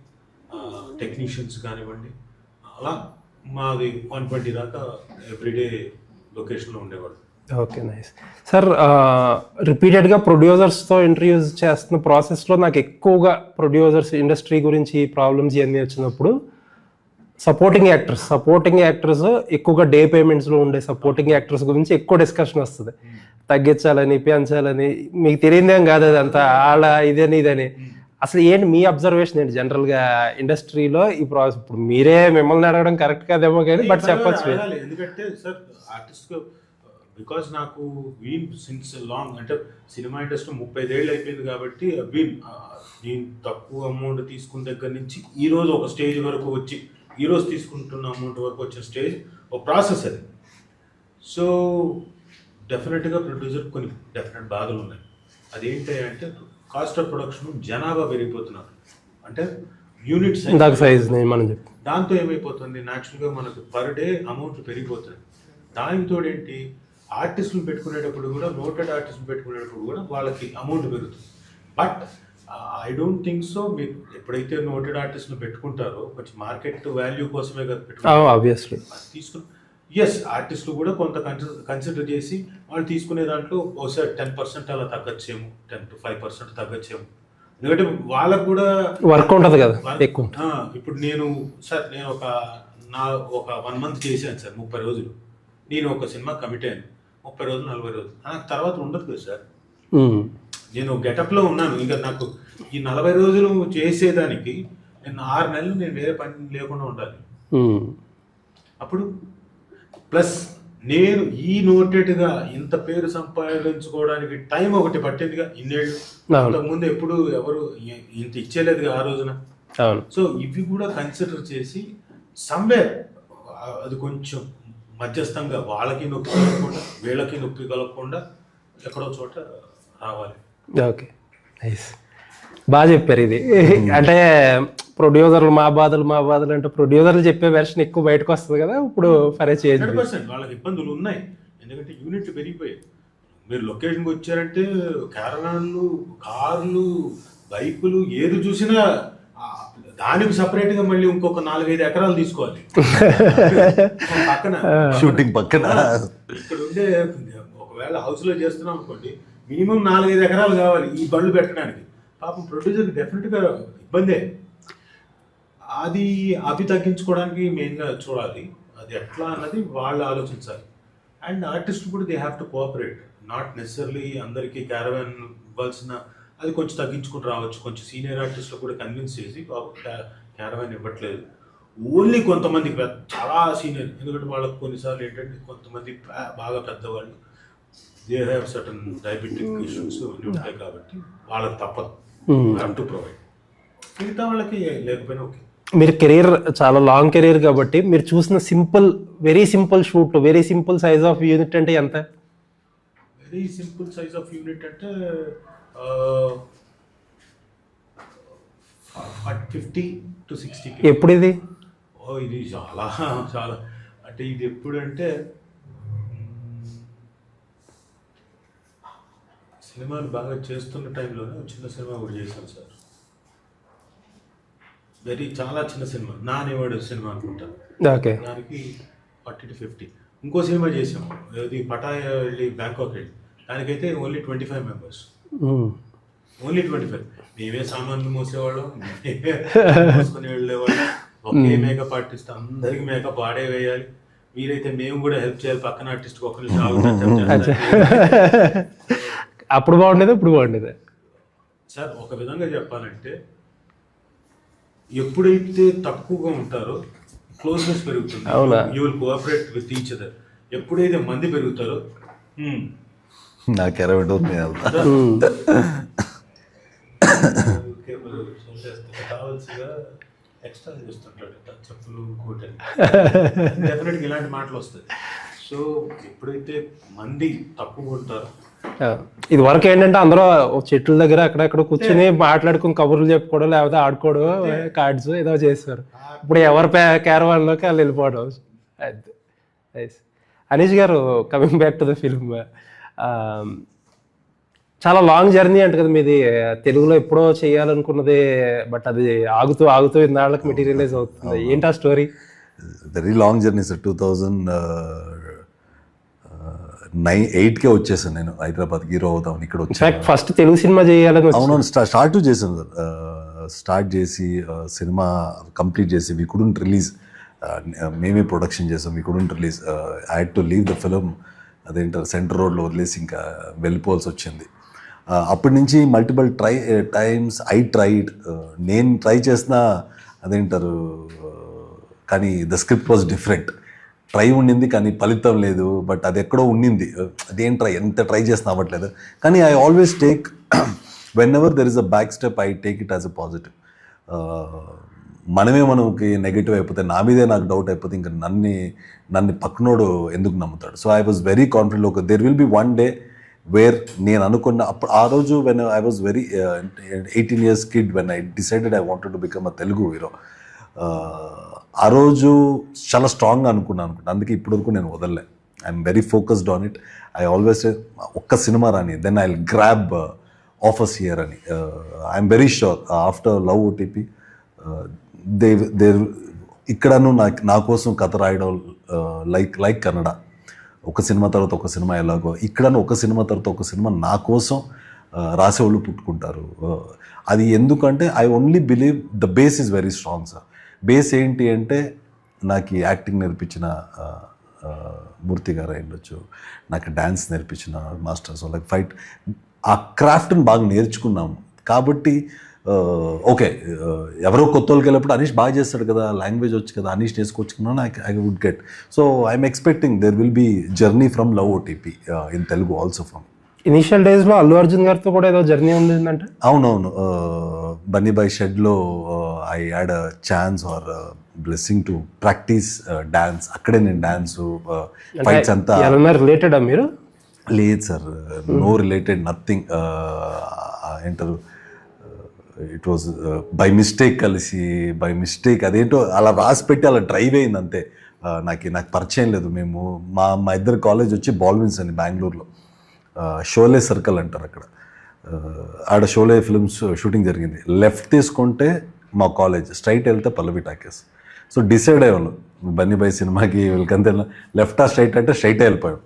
టెక్నీషియన్స్ కానివ్వండి, అలా మాది 120 దాకా ఎవ్రీడే లొకేషన్లో ఉండేవాళ్ళు. Okay, nice. సార్, రిపీటెడ్గా ప్రొడ్యూసర్స్తో ఇంటర్వ్యూస్ చేస్తున్న ప్రాసెస్లో నాకు ఎక్కువగా ప్రొడ్యూసర్స్ ఇండస్ట్రీ గురించి ప్రాబ్లమ్స్ ఇవన్నీ వచ్చినప్పుడు సపోర్టింగ్ యాక్టర్స్ ఎక్కువగా డే పేమెంట్స్లో ఉండే సపోర్టింగ్ యాక్టర్స్ గురించి ఎక్కువ డిస్కషన్ వస్తుంది. తగ్గించాలని, పెంచాలని, మీకు తెలియదేం కాదు అదంతా ఆడ ఇదని. అసలు ఏంటి మీ అబ్జర్వేషన్ ఏంటి జనరల్గా ఇండస్ట్రీలో ఈ ప్రాసెస్? ఇప్పుడు మీరే మిమ్మల్ని అడగడం కరెక్ట్ కాదేమో కానీ బట్ చెప్పచ్చు. ఎందుకంటే సార్ ఆర్టిస్ట్ బికాజ్ నాకు వీన్ సిన్స్ లాంగ్, అంటే సినిమా ఇండస్ట్రీ 35 ఏళ్ళు అయిపోయింది కాబట్టి నేను తక్కువ అమౌంట్ తీసుకున్న దగ్గర నుంచి ఈరోజు ఒక స్టేజ్ వరకు వచ్చి, ఈరోజు తీసుకుంటున్న అమౌంట్ వరకు వచ్చిన స్టేజ్ ఒక ప్రాసెస్ అది. సో డెఫినెట్గా ప్రొడ్యూసర్ కొన్ని డెఫినెట్ బాధలు ఉన్నాయి. అదేంటి అంటే కాస్ట్ ఆఫ్ ప్రొడక్షన్, జనాభా పెరిగిపోతున్నారు, అంటే యూనిట్ సైజ్ మనం చెప్పి, దాంతో ఏమైపోతుంది న్యాచురల్గా మనకు పర్ డే అమౌంట్ పెరిగిపోతుంది. దానితో ఏంటి, ఆర్టిస్టులు పెట్టుకునేటప్పుడు కూడా, నోటెడ్ ఆర్టిస్టులు పెట్టుకునేటప్పుడు కూడా వాళ్ళకి అమౌంట్ పెరుగుతుంది. But I don't think so. మీరు ఎప్పుడైతే నోటెడ్ ఆర్టిస్టులు పెట్టుకుంటారో కొంచెం మార్కెట్ వాల్యూ కోసమే కదా పెట్టుకుంటారు. తీసుకుని ఎస్, ఆర్టిస్టులు కూడా కొంత కన్సిడర్ చేసి వాళ్ళు తీసుకునే దాంట్లో ఒకసారి 10% అలా తగ్గచ్చేమో, 10 to 5% తగ్గచ్చేమో. ఎందుకంటే వాళ్ళకు కూడా వర్క్ ఉంటుంది కదా ఎక్కువ. ఇప్పుడు నేను ఒక 1 month చేశాను సార్, 30 రోజులు. నేను ఒక సినిమా కమిట్ అయ్యాను, 30 రోజులు 40 రోజులు. నాకు తర్వాత ఉండదు కదా సార్. నేను గెటప్లో ఉన్నాను. ఇంకా నాకు ఈ 40 రోజులు చేసేదానికి నేను 6 నెలలు నేను వేరే పని లేకుండా ఉండాలి. అప్పుడు ప్లస్ నేను ఈ నోటెడ్గా ఇంత పేరు సంపాదించుకోవడానికి టైం ఒకటి పట్టిందిగా ఇన్నేళ్ళు. అంతకుముందు ఎప్పుడు ఎవరు ఇంత ఇచ్చేలేదుగా ఆ రోజున. అవును. సో ఇవి కూడా కన్సిడర్ చేసి సమ్వేర్ అది కొంచెం మధ్యస్థంగా వాళ్ళకి నొప్పి కలగకుండా వీళ్ళకి నొప్పి కలగకుండా ఎక్కడో చోట రావాలి. ఓకే, నైస్, బాగా చెప్పారు ఇది. అంటే ప్రొడ్యూసర్లు మా బాధలు అంటే ప్రొడ్యూసర్లు చెప్పే వెర్షన్ ఎక్కువ బయటకు వస్తుంది కదా ఇప్పుడు. ఫరే చేంజ్ 100% వాళ్ళకి ఇబ్బందులు ఉన్నాయి, ఎందుకంటే యూనిట్లు పెరిగిపోయాయి. మీరు లొకేషన్కి వచ్చారంటే క్యారవాన్లు, కార్లు, బైకులు ఏది చూసినా దానికి సపరేట్గా మళ్ళీ ఇంకొక 4-5 ఎకరాలు తీసుకోవాలి పక్కన షూటింగ్ పక్కన. ఇక్కడ ఉండే ఒకవేళ హౌస్లో చేస్తున్నాం అనుకోండి, మినిమం 4-5 ఎకరాలు కావాలి ఈ బళ్ళు పెట్టడానికి. పాపం ప్రొడ్యూసర్కి డెఫినెట్గా ఇబ్బందే. అవి తగ్గించుకోవడానికి మెయిన్గా చూడాలి, అది ఎట్లా అన్నది వాళ్ళు ఆలోచించాలి. అండ్ ఆర్టిస్ట్ కూడా they have to cooperate. Not necessarily అందరికీ క్యారవాన్ ఇవ్వాల్సిన అది కొంచెం తగ్గించుకుని రావచ్చు. కొంచెం సీనియర్ ఆర్టిస్ట్లో కూడా కన్విన్స్ చేసి బాబు క్యారవాన్ ఇవ్వట్లేదు, ఓన్లీ కొంతమందికి చాలా సీనియర్, ఎందుకంటే వాళ్ళకి కొన్నిసార్లు ఏంటంటే కొంతమంది బాగా పెద్దవాళ్ళు they have certain diabetic issues అన్నీ ఉంటాయి కాబట్టి వాళ్ళకి తప్పదు, హ్యావ్ టు ప్రొవైడ్. మిగతా వాళ్ళకి లేకపోయినా ఓకే. మీరు కెరీర్ చాలా లాంగ్ కెరీర్ కాబట్టి మీరు చూసిన very simple shoot, very simple size of unit అంటే ఎంత? Very simple size of unit అంటే 50 to 60. ఎప్పుడు ఇది? ఇది చాలా చాలా అంటే ఇది ఎప్పుడంటే సినిమాలు బాగా చేస్తున్న టైంలోనే చిన్న సినిమా కూడా చేశాను సార్. చాలా చిన్న సినిమా, నానేవాడు సినిమా అనుకుంటాను. ఓకే, దానికి 40 to 50. ఇంకో సినిమా చేసాము, అది పటాయా వెళ్ళి బ్యాంకాక్ వెళ్ళి, దానికైతే ఓన్లీ 25 members, ఓన్లీ 25. మేమే సామాన్లు మోసేవాళ్ళం, మేమే మోసుకొని వెళ్ళేవాళ్ళం. ఒకే మేకప్ ఆర్టిస్ట్, అందరికి మేకప్ ఆడే వేయాలి. వీలైతే మేము కూడా హెల్ప్ చేయాలి, పక్కన ఆర్టిస్ట్కి ఒక నిమిషం అప్పుడు బాగుండేది, ఇప్పుడు బాగుండేది సార్. ఒక విధంగా చెప్పాలంటే ఎప్పుడైతే తక్కువగా ఉంటారో క్లోజ్నెస్ పెరుగుతుంది, you will cooperate with each other. ఎప్పుడైతే మంది పెరుగుతారో నాకు 20 కావాల్సిగా ఎక్స్ట్రా చేస్తుంటాడు చెప్పులు కోటని, డెఫినెట్గా ఇలాంటి మాటలు వస్తాయి. సో ఎప్పుడైతే మంది తక్కువ ఉంటారో, ఇది వరకు ఏంటంటే అందరూ చెట్ల దగ్గర అక్కడక్కడ కూర్చొని మాట్లాడుకుని కబుర్లు చెప్పుకోవడం, లేకపోతే ఆడుకోవడం, కార్డ్స్ ఏదో చేస్తారు. ఇప్పుడు ఎవరి క్యారవాన్లోకి వాళ్ళు వెళ్ళిపోవడం. అనీష్ గారు, coming back to the film, చాలా లాంగ్ జర్నీ అంట కదా మీది. తెలుగులో ఎప్పుడో చేయాలనుకున్నది, బట్ అది ఆగుతూ ఇన్నాళ్ళకి మెటీరియలైజ్ అవుతుంది. ఏంటి ఆ story? Very long journey sir. 2008కే వచ్చేసాను నేను హైదరాబాద్కి, హీరో అవుతామని ఇక్కడ వచ్చాను. ఫస్ట్ తెలుగు సినిమా చేయాలని? అవునవును, స్టార్ట్ చేశాను సార్. స్టార్ట్ చేసి సినిమా కంప్లీట్ చేసి వీ కుడెంట్ రిలీజ్, మేమే ప్రొడక్షన్ చేసాం, we couldn't release. I had to leave the film. అదేంటారు సెంటర్ రోడ్లో వదిలేసి ఇంకా వెళ్ళిపోవాల్సి వచ్చింది. అప్పటి నుంచి మల్టిపుల్ టైమ్స్ ఐ ట్రైడ్, నేను ట్రై చేసిన అదేంటారు, కానీ the script was different. Try ఉండింది కానీ ఫలితం లేదు, బట్ అది ఎక్కడో ఉండింది. అదేం ఎంత ట్రై చేసినా అవ్వట్లేదు. కానీ I always take when ever there is a back step, I take it as a positive. మనకి నెగిటివ్ అయిపోతే, నా మీదే నాకు డౌట్ అయిపోతే ఇంకా నన్ను పక్కనోడు ఎందుకు నమ్ముతాడు? So I was very confident. There will be one day where నేను అనుకున్న అప్పుడు ఆ రోజు when I was very 18 years kid when I decided I wanted to become a Telugu hero. ఆ రోజు చాలా స్ట్రాంగ్గా అనుకున్నాను. అందుకే ఇప్పటివరకు నేను వదలలే. I'm very focused on it. I always ఒక్క సినిమా రాని, then I will grab offers here అని. I'm very sure after love OTP they ఇక్కడను నా కోసం కథ రాయడం లైక్ కన్నడ, ఒక సినిమా తర్వాత ఒక సినిమా ఎలాగో ఇక్కడను ఒక సినిమా తర్వాత ఒక సినిమా నా కోసం రాసేవాళ్ళు పుట్టుకుంటారు. అది ఎందుకంటే I only believe the base is very strong sir. Base ఏంటి అంటే నాకు యాక్టింగ్ నేర్పించిన మూర్తి గారు అయ్యుండొచ్చు, నాకు డ్యాన్స్ నేర్పించిన మాస్టర్స్, లైక్ ఫైట్, ఆ క్రాఫ్ట్ని బాగా నేర్చుకున్నాము. కాబట్టి ఓకే ఎవరో కొత్త వాళ్ళకి వెళ్ళినప్పుడు అనీష్ బాగా చేస్తాడు కదా, లాంగ్వేజ్ వచ్చు కదా, అనీష్ నేర్చుకోవచ్చు కదా, I would get. So I'm expecting there will be journey from love OTP in Telugu also from. Initial డేస్లో అల్లు అర్జున్ గారితో కూడా ఏదో జర్నీ ఉండిందంటే. అవునవును, బన్నీ బాయ్ షెడ్లో I had a chance or blessing to practise dance. అక్కడే నేను డాన్స్ ఫైట్స్ అంతా. రిలేటెడా మీరు? లేదు సార్, నో రిలేటెడ్, నథింగ్. ఏంటారు, ఇట్ వాజ్ బై మిస్టేక్, కలిసి బై మిస్టేక్ అదేంటో అలా రాసి పెట్టి అలా డ్రైవ్ అయింది అంతే. నాకు పరిచయం లేదు. మేము మా ఇద్దరు కాలేజ్ వచ్చి బాల్విన్స్ అని బెంగళూరులో, షోలే సర్కిల్ అంటారు అక్కడ. ఆడ షోలే ఫిల్మ్స్ షూటింగ్ జరిగింది. లెఫ్ట్ తీసుకుంటే మా కాలేజ్, స్ట్రైట్ వెళ్తే పల్లవి టాకీస్. సో డిసైడ్ అయ్యేవాళ్ళు బన్నీ బాయ్ సినిమాకి వీళ్ళకంతే, లెఫ్టా స్ట్రైట్ అంటే స్ట్రైటే వెళ్ళిపోయాం.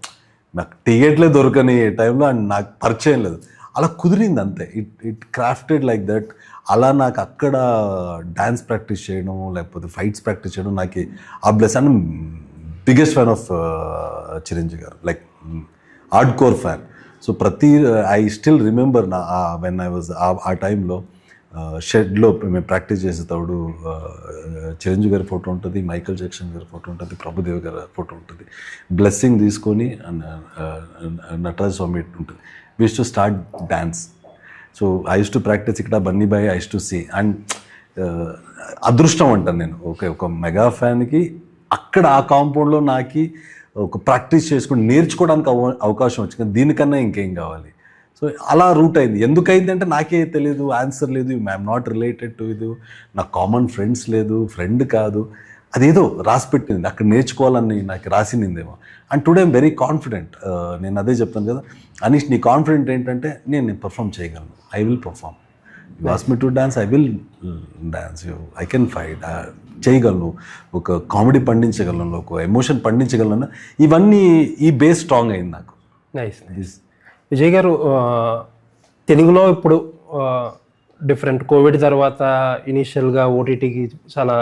నాకు టికెట్లే దొరకని టైంలో అండ్ నాకు పరిచయం లేదు, అలా కుదిరింది అంతే. It crafted like that. అలా నాకు అక్కడ డ్యాన్స్ ప్రాక్టీస్ చేయడం లేకపోతే ఫైట్స్ ప్రాక్టీస్ చేయడం నాకు ఆ bless. And biggest fan of Chiranjeevi garu, like hardcore fan. So I still remember when I was ఆ టైంలో షెడ్లో మేము ప్రాక్టీస్ చేసేటప్పుడు చిరంజీవి గారి ఫోటో ఉంటుంది, మైకల్ జాక్సన్ గారి ఫోటో ఉంటుంది, ప్రభుదేవ్ గారి ఫోటో ఉంటుంది. బ్లెస్సింగ్ తీసుకొని నటరాజ స్వామి ఉంటుంది. we used to start dance. So I used to practice ఇక్కడ Bunny boy, I used to see. And అదృష్టం అంటాను నేను, ఒక మెగా ఫ్యాన్కి అక్కడ ఆ కాంపౌండ్లో నాకు ఒక ప్రాక్టీస్ చేసుకుని నేర్చుకోవడానికి అవకాశం వచ్చింది. దీనికన్నా ఇంకేం కావాలి? సో అలా రూట్ అయింది. ఎందుకైంది అంటే నాకే తెలియదు, ఆన్సర్ లేదు. ఐఎమ్ నాట్ రిలేటెడ్ టు ఇది, నాకు కామన్ ఫ్రెండ్స్ లేదు, ఫ్రెండ్ కాదు, అదేదో రాసి పెట్టింది అక్కడ నేర్చుకోవాలని నాకు రాసిందేమో. And today I'm very confident. నేను అదే చెప్తాను కదా, అనీష్ నీ కాన్ఫిడెంట్ ఏంటంటే నేను పర్ఫామ్ చేయగలను, I will perform. You ask me to dance, I will dance. I can fight, చేయగలను, ఒక కామెడీ పండించగలను, ఒక ఎమోషన్ పండించగలను. ఇవన్నీ ఈ బేస్ స్ట్రాంగ్ అయింది నాకు. నైస్. విజయ్ గారు, తెలుగులో ఇప్పుడు డిఫరెంట్ కోవిడ్ తర్వాత ఇనీషియల్గా ఓటీటీకి చాలా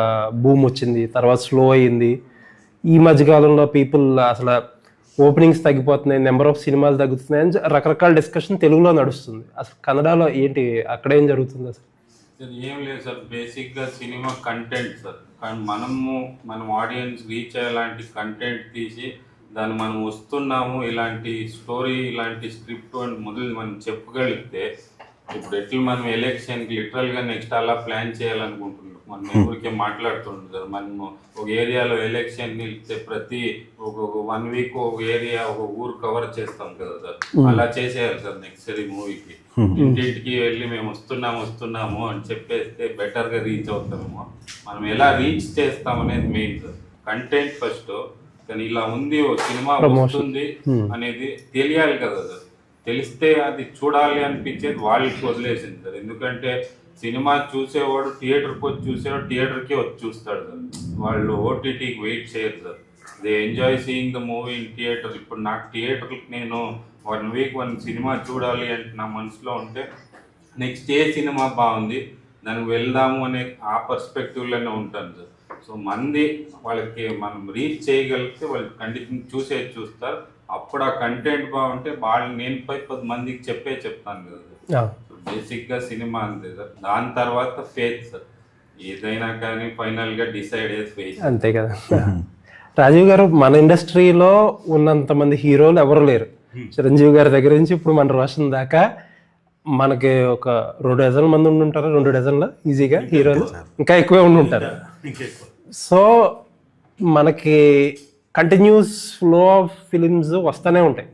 బూమ్ వచ్చింది, తర్వాత స్లో అయ్యింది. ఈ మధ్యకాలంలో పీపుల్ అసలు ఓపెనింగ్స్ తగ్గిపోతున్నాయి, నెంబర్ ఆఫ్ సినిమాలు తగ్గుతున్నాయి అని రకరకాల డిస్కషన్ తెలుగులో నడుస్తుంది. అసలు కన్నడలో ఏంటి, అక్కడ ఏం జరుగుతుంది అసలు? ఏం లేదు సార్, బేసిక్గా సినిమా కంటెంట్ సార్. కానీ మనం ఆడియన్స్ రీచ్ అయ్యేలాంటి కంటెంట్ తీసి దాన్ని మనం వస్తున్నాము, ఇలాంటి స్టోరీ, ఇలాంటి స్క్రిప్ట్ అని మొదలు మనం చెప్పగలిగితే, ఇప్పుడు ఎట్లా మనం ఎలక్షన్కి లిటరల్గా నెక్స్ట్ అలా ప్లాన్ చేయాలనుకుంటున్నాం. మనం ఊరికే మాట్లాడుతుంటాం సార్. మనము ఒక ఏరియాలో ఎలక్షన్ నిలిస్తే ప్రతి ఒక 1 వీక్ ఒక ఏరియా, ఒక ఊరు కవర్ చేస్తాం కదా సార్. అలా చేసేయాలి సార్ నెక్స్ట్ మూవీకి. ఇంటింటికి వెళ్ళి మేము వస్తున్నాము అని చెప్పేస్తే బెటర్గా రీచ్ అవుతామేమో. మనం ఎలా రీచ్ చేస్తాం అనేది మెయిన్ సార్. కంటెంట్ ఫస్ట్, కానీ ఇలా ఉంది ఓ సినిమా వస్తుంది అనేది తెలియాలి కదా సార్. తెలిస్తే అది చూడాలి అనిపించేది వాళ్ళకి వదిలేసింది సార్. ఎందుకంటే సినిమా చూసేవాడు థియేటర్కి వచ్చి చూసేవాడు థియేటర్కి వచ్చి చూస్తాడు సార్. వాళ్ళు ఓటీటీకి వెయిట్ చేయరు sir. They enjoy seeing the movie in theatre. ఇప్పుడు నాకు థియేటర్కి నేను 1 వీక్ 1 సినిమా చూడాలి అంటే నా మనసులో ఉంటే నెక్స్ట్ ఏ సినిమా బాగుంది దానికి వెళ్దాము అనే ఆ పర్స్పెక్టివ్లోనే ఉంటాను సార్. సో మంది వాళ్ళకి మనం రీచ్ చేయగలిగితే వాళ్ళు కండిషన్ చూస్తారు. అప్పుడు ఆ కంటెంట్ బాగుంటే వాళ్ళు నేను 10 మందికి చెప్తాను కదా సార్. బేసిక్గా సినిమా అంతే సార్. దాని తర్వాత ఫేత్ సార్. ఏదైనా కానీ ఫైనల్గా డిసైడ్ అయ్యేది ఫేత్. అంతే కదా. రాజీవ్ గారు, మన ఇండస్ట్రీలో ఉన్నంత మంది హీరోలు ఎవరు లేరు. చిరంజీవి గారి దగ్గర నుంచి ఇప్పుడు మన రోషన్ దాకా మనకి ఒక 2 డజన్ల మంది ఉండుంటారు. 2 డజన్ల ఈజీగా హీరోలు, ఇంకా ఎక్కువే ఉండుంటారు. సో మనకి కంటిన్యూస్ ఫ్లో ఆఫ్ ఫిలిమ్స్ వస్తూనే ఉంటాయి.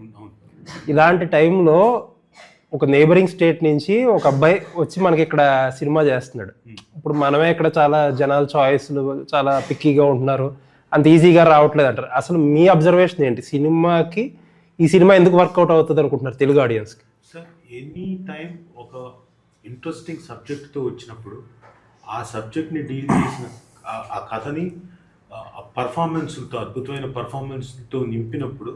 ఇలాంటి టైంలో ఒక నేబరింగ్ స్టేట్ నుంచి ఒక అబ్బాయి వచ్చి మనకి ఇక్కడ సినిమా చేస్తున్నాడు. ఇప్పుడు మనమే ఇక్కడ చాలా జనాల చాయిస్లు చాలా పిక్కీగా ఉంటున్నారు, అంత ఈజీగా రావట్లేదు అంటారు. అసలు మీ అబ్జర్వేషన్ ఏంటి, సినిమాకి ఈ సినిమా ఎందుకు వర్కౌట్ అవుతుంది అనుకుంటున్నారు తెలుగు ఆడియన్స్కి? సార్, ఎనీ టైం ఒక ఇంట్రెస్టింగ్ సబ్జెక్ట్తో వచ్చినప్పుడు ఆ సబ్జెక్ట్ని డీల్ చేసిన ఆ కథని పర్ఫార్మెన్స్తో, అద్భుతమైన పర్ఫార్మెన్స్తో నింపినప్పుడు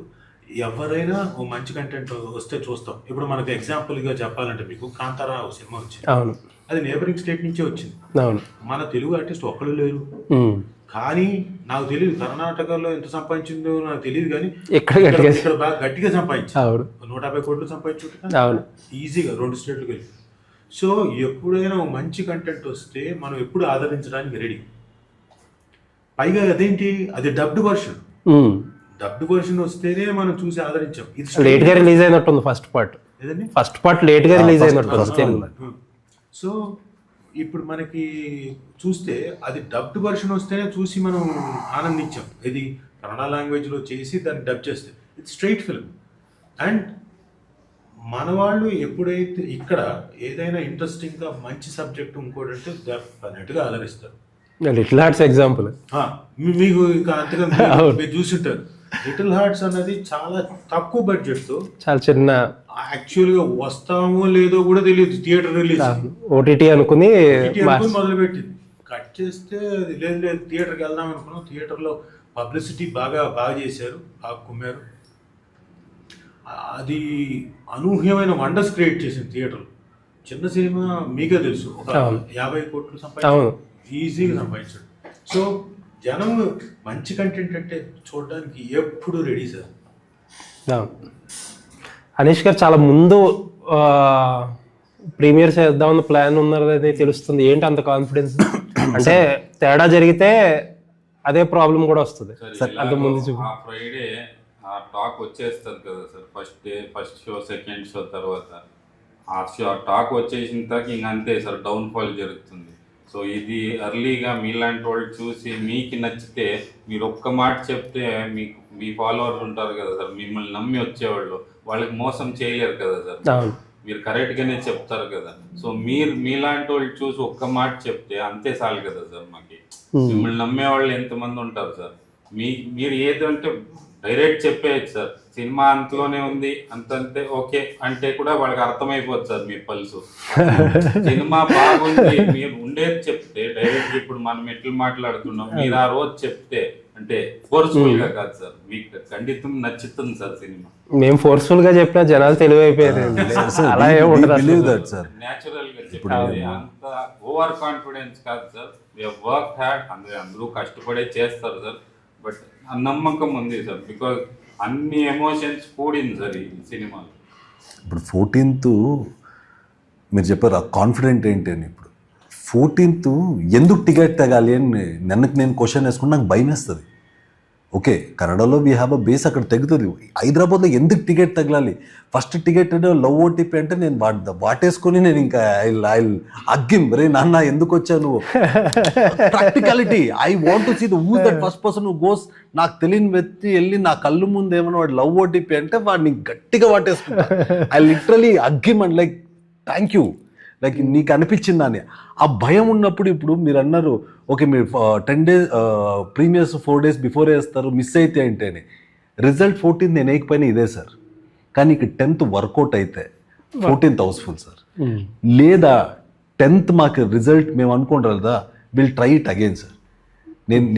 ఎవరైనా ఓ మంచి కంటెంట్ వస్తే చూస్తాం. ఇప్పుడు మనకు ఎగ్జాంపుల్గా చెప్పాలంటే మీకు కాంతారా సినిమా వచ్చింది. అవును, అది నేబరింగ్ స్టేట్ నుంచే వచ్చింది. అవును, మన తెలుగు ఆర్టిస్ట్ ఒక్కళ్ళు లేరు. కానీ నాకు తెలియదు కర్ణాటకలో ఎంత సంపాదించిందో నాకు తెలియదు, కానీ ఇక్కడ బాగా గట్టిగా సంపాదించింది. 150 కోట్లు సంపాదించుంటే ఈజీగా 2 స్టేట్లకు వెళ్ళి. సో ఎప్పుడైనా ఒక మంచి కంటెంట్ వస్తే మనం ఎప్పుడు ఆదరించడానికి రెడీ. పైగా అదేంటి, అది డబ్డ్ వర్షన్. డబ్డ్ వర్షన్ వస్తేనే మనం చూసి ఆదరించాం. ఇది లేట్ గా రిలీజ్ అయినట్టుంది ఫస్ట్ పార్ట్. ఏదండి, ఫస్ట్ పార్ట్ లేట్ గా రిలీజ్ అయినట్టుంది. సో ఇప్పుడు మనకి చూస్తే అది డబ్డ్ వర్షన్ వస్తేనే చూసి మనం ఆనందించాం. ఇది కన్నడ లాంగ్వేజ్లో చేసి దాన్ని డబ్ చేస్తే ఇది స్ట్రైట్ ఫిల్మ్. అండ్ మన వాళ్ళు ఎప్పుడైతే ఇక్కడ ఏదైనా ఇంట్రెస్టింగ్గా మంచి సబ్జెక్ట్ ఇంకోటి అంటే డెఫినెట్గా అలరిస్తారు. Little hearts example. మీకు ఇంకా అంతగా మీరు చూసింటారు. లిటిల్ హార్ట్స్ అన్నది చాలా తక్కువ బడ్జెట్తో, చాలా చిన్న, యాక్చువల్గా వస్తామో లేదో కూడా తెలియదు. థియేటర్ రిలీజ్ ఓటీటీ అనుకుని మొదలుపెట్టింది. కట్ చేస్తే లేదు లేదు థియేటర్కి వెళ్దాం అనుకున్నాం. థియేటర్లో పబ్లిసిటీ బాగా చేశారు, బాగా కుమ్మారు. అది అనూహ్యమైన వండర్స్ క్రియేట్ చేసింది థియేటర్లో. చిన్న సినిమా మీకే తెలుసు, ఒక 50 కోట్లు సంపాదించాడు, ఈజీగా సంపాదించాడు. సో జనం మంచి కంటెంట్ అంటే చూడడానికి ఎప్పుడు రెడీ సార్. అనీష్ గారు చాలా ముందు ప్రీమియర్ చేద్దామన్న ప్లాన్ ఉన్నది తెలుస్తుంది. ఏంటి అంత కాన్ఫిడెన్స్? అంటే తేడా జరిగితే అదే ప్రాబ్లం కూడా వస్తుంది. అంత ముందు ఆ ఫ్రైడే ఆ టాక్ వచ్చేస్తుంది కదా sir, first day, first show, second show తర్వాత ఆ టాక్ వచ్చేసిన తర్వాత ఇంక అంతే సార్, డౌన్ ఫాల్ జరుగుతుంది. సో ఇది ఎర్లీగా మీలాంటి వాళ్ళు చూసి మీకు నచ్చితే మీరు ఒక్క మాట చెప్తే మీకు మీ ఫాలోవర్స్ ఉంటారు కదా సార్, మిమ్మల్ని నమ్మి వచ్చేవాళ్ళు, వాళ్ళకి మోసం చేయలేరు కదా సార్, మీరు కరెక్ట్గానే చెప్తారు కదా. సో మీలాంటి వాళ్ళు చూసి ఒక్క మాట చెప్తే అంతే చాలు కదా సార్. మాకి మిమ్మల్ని నమ్మే వాళ్ళు ఎంతమంది ఉంటారు సార్. మీరు ఏదంటే డైరెక్ట్ చెప్పేయచ్చు సార్, సినిమా అంతలోనే ఉంది అంతంతే ఓకే అంటే కూడా వాళ్ళకి అర్థమైపోతుంది సార్ మీ పల్సు. సినిమా బాగుంది మీరు ఉండేది చెప్తే డైరెక్ట్, ఇప్పుడు మనం ఎట్లా మాట్లాడుతున్నాం, మీరు ఆ రోజు చెప్తే అంటే ఫోర్స్ఫుల్ గా కాదు సార్, మీకు ఖండితం నచ్చుతుంది సార్ సినిమా. మేము ఫోర్స్ఫుల్ గా చెప్పినా జనాలు తెలివైపోయారు. అలా న్యాచురల్ గా చెప్పేది, అంత ఓవర్ కాన్ఫిడెన్స్ కాదు సార్. వర్క్ హ్యాడ్ అందరూ కష్టపడే చేస్తారు సార్, బట్ ఆ నమ్మకం ఉంది సార్, బికాజ్ అన్ని ఎమోషన్స్ కూడింది సార్ ఈ సినిమాలో. ఇప్పుడు 14th మీరు చెప్పారు ఆ కాన్ఫిడెంట్ ఏంటి అని. ఇప్పుడు 14th ఎందుకు టికెట్ తగాలి అని నేను క్వశ్చన్ వేసుకుంటే నాకు భయం వేస్తుంది. ఓకే, కన్నడలో వీ హ్యావ్ అ బేస్, అక్కడ తెగుతుంది. హైదరాబాద్లో ఎందుకు టికెట్ తగలాలి? ఫస్ట్ టికెట్ లవ్ ఓటీపీ అంటే నేను వాటేసుకొని నేను ఇంకా ఐ అగ్గిం రే నాన్న ఎందుకు వచ్చావు నువ్వు. Practicality, I want to see the who that first person who goes. నాకు తెలియని వ్యక్తి వెళ్ళి నా కళ్ళు ముందు ఏమన్నా వాడు లవ్ ఓటీపీ అంటే వాడిని గట్టిగా వాటేసుకుంటా. I literally hug him and like thank you, like నీకు అనిపించిందా అని. ఆ భయం ఉన్నప్పుడు ఇప్పుడు మీరు అన్నారు ఓకే మీరు 10 days ప్రీమియర్స్ 4 days బిఫోర్ వేస్తారు, మిస్ అయితే ఏంటని. రిజల్ట్ 14th నేను వేయకపోయినా ఇదే సార్, కానీ ఇక్కడ 10th వర్కౌట్ అయితే 14th హౌస్ఫుల్ సార్. లేదా 10th మాకు రిజల్ట్ మేము అనుకుంటారు కదా, will try it again sir.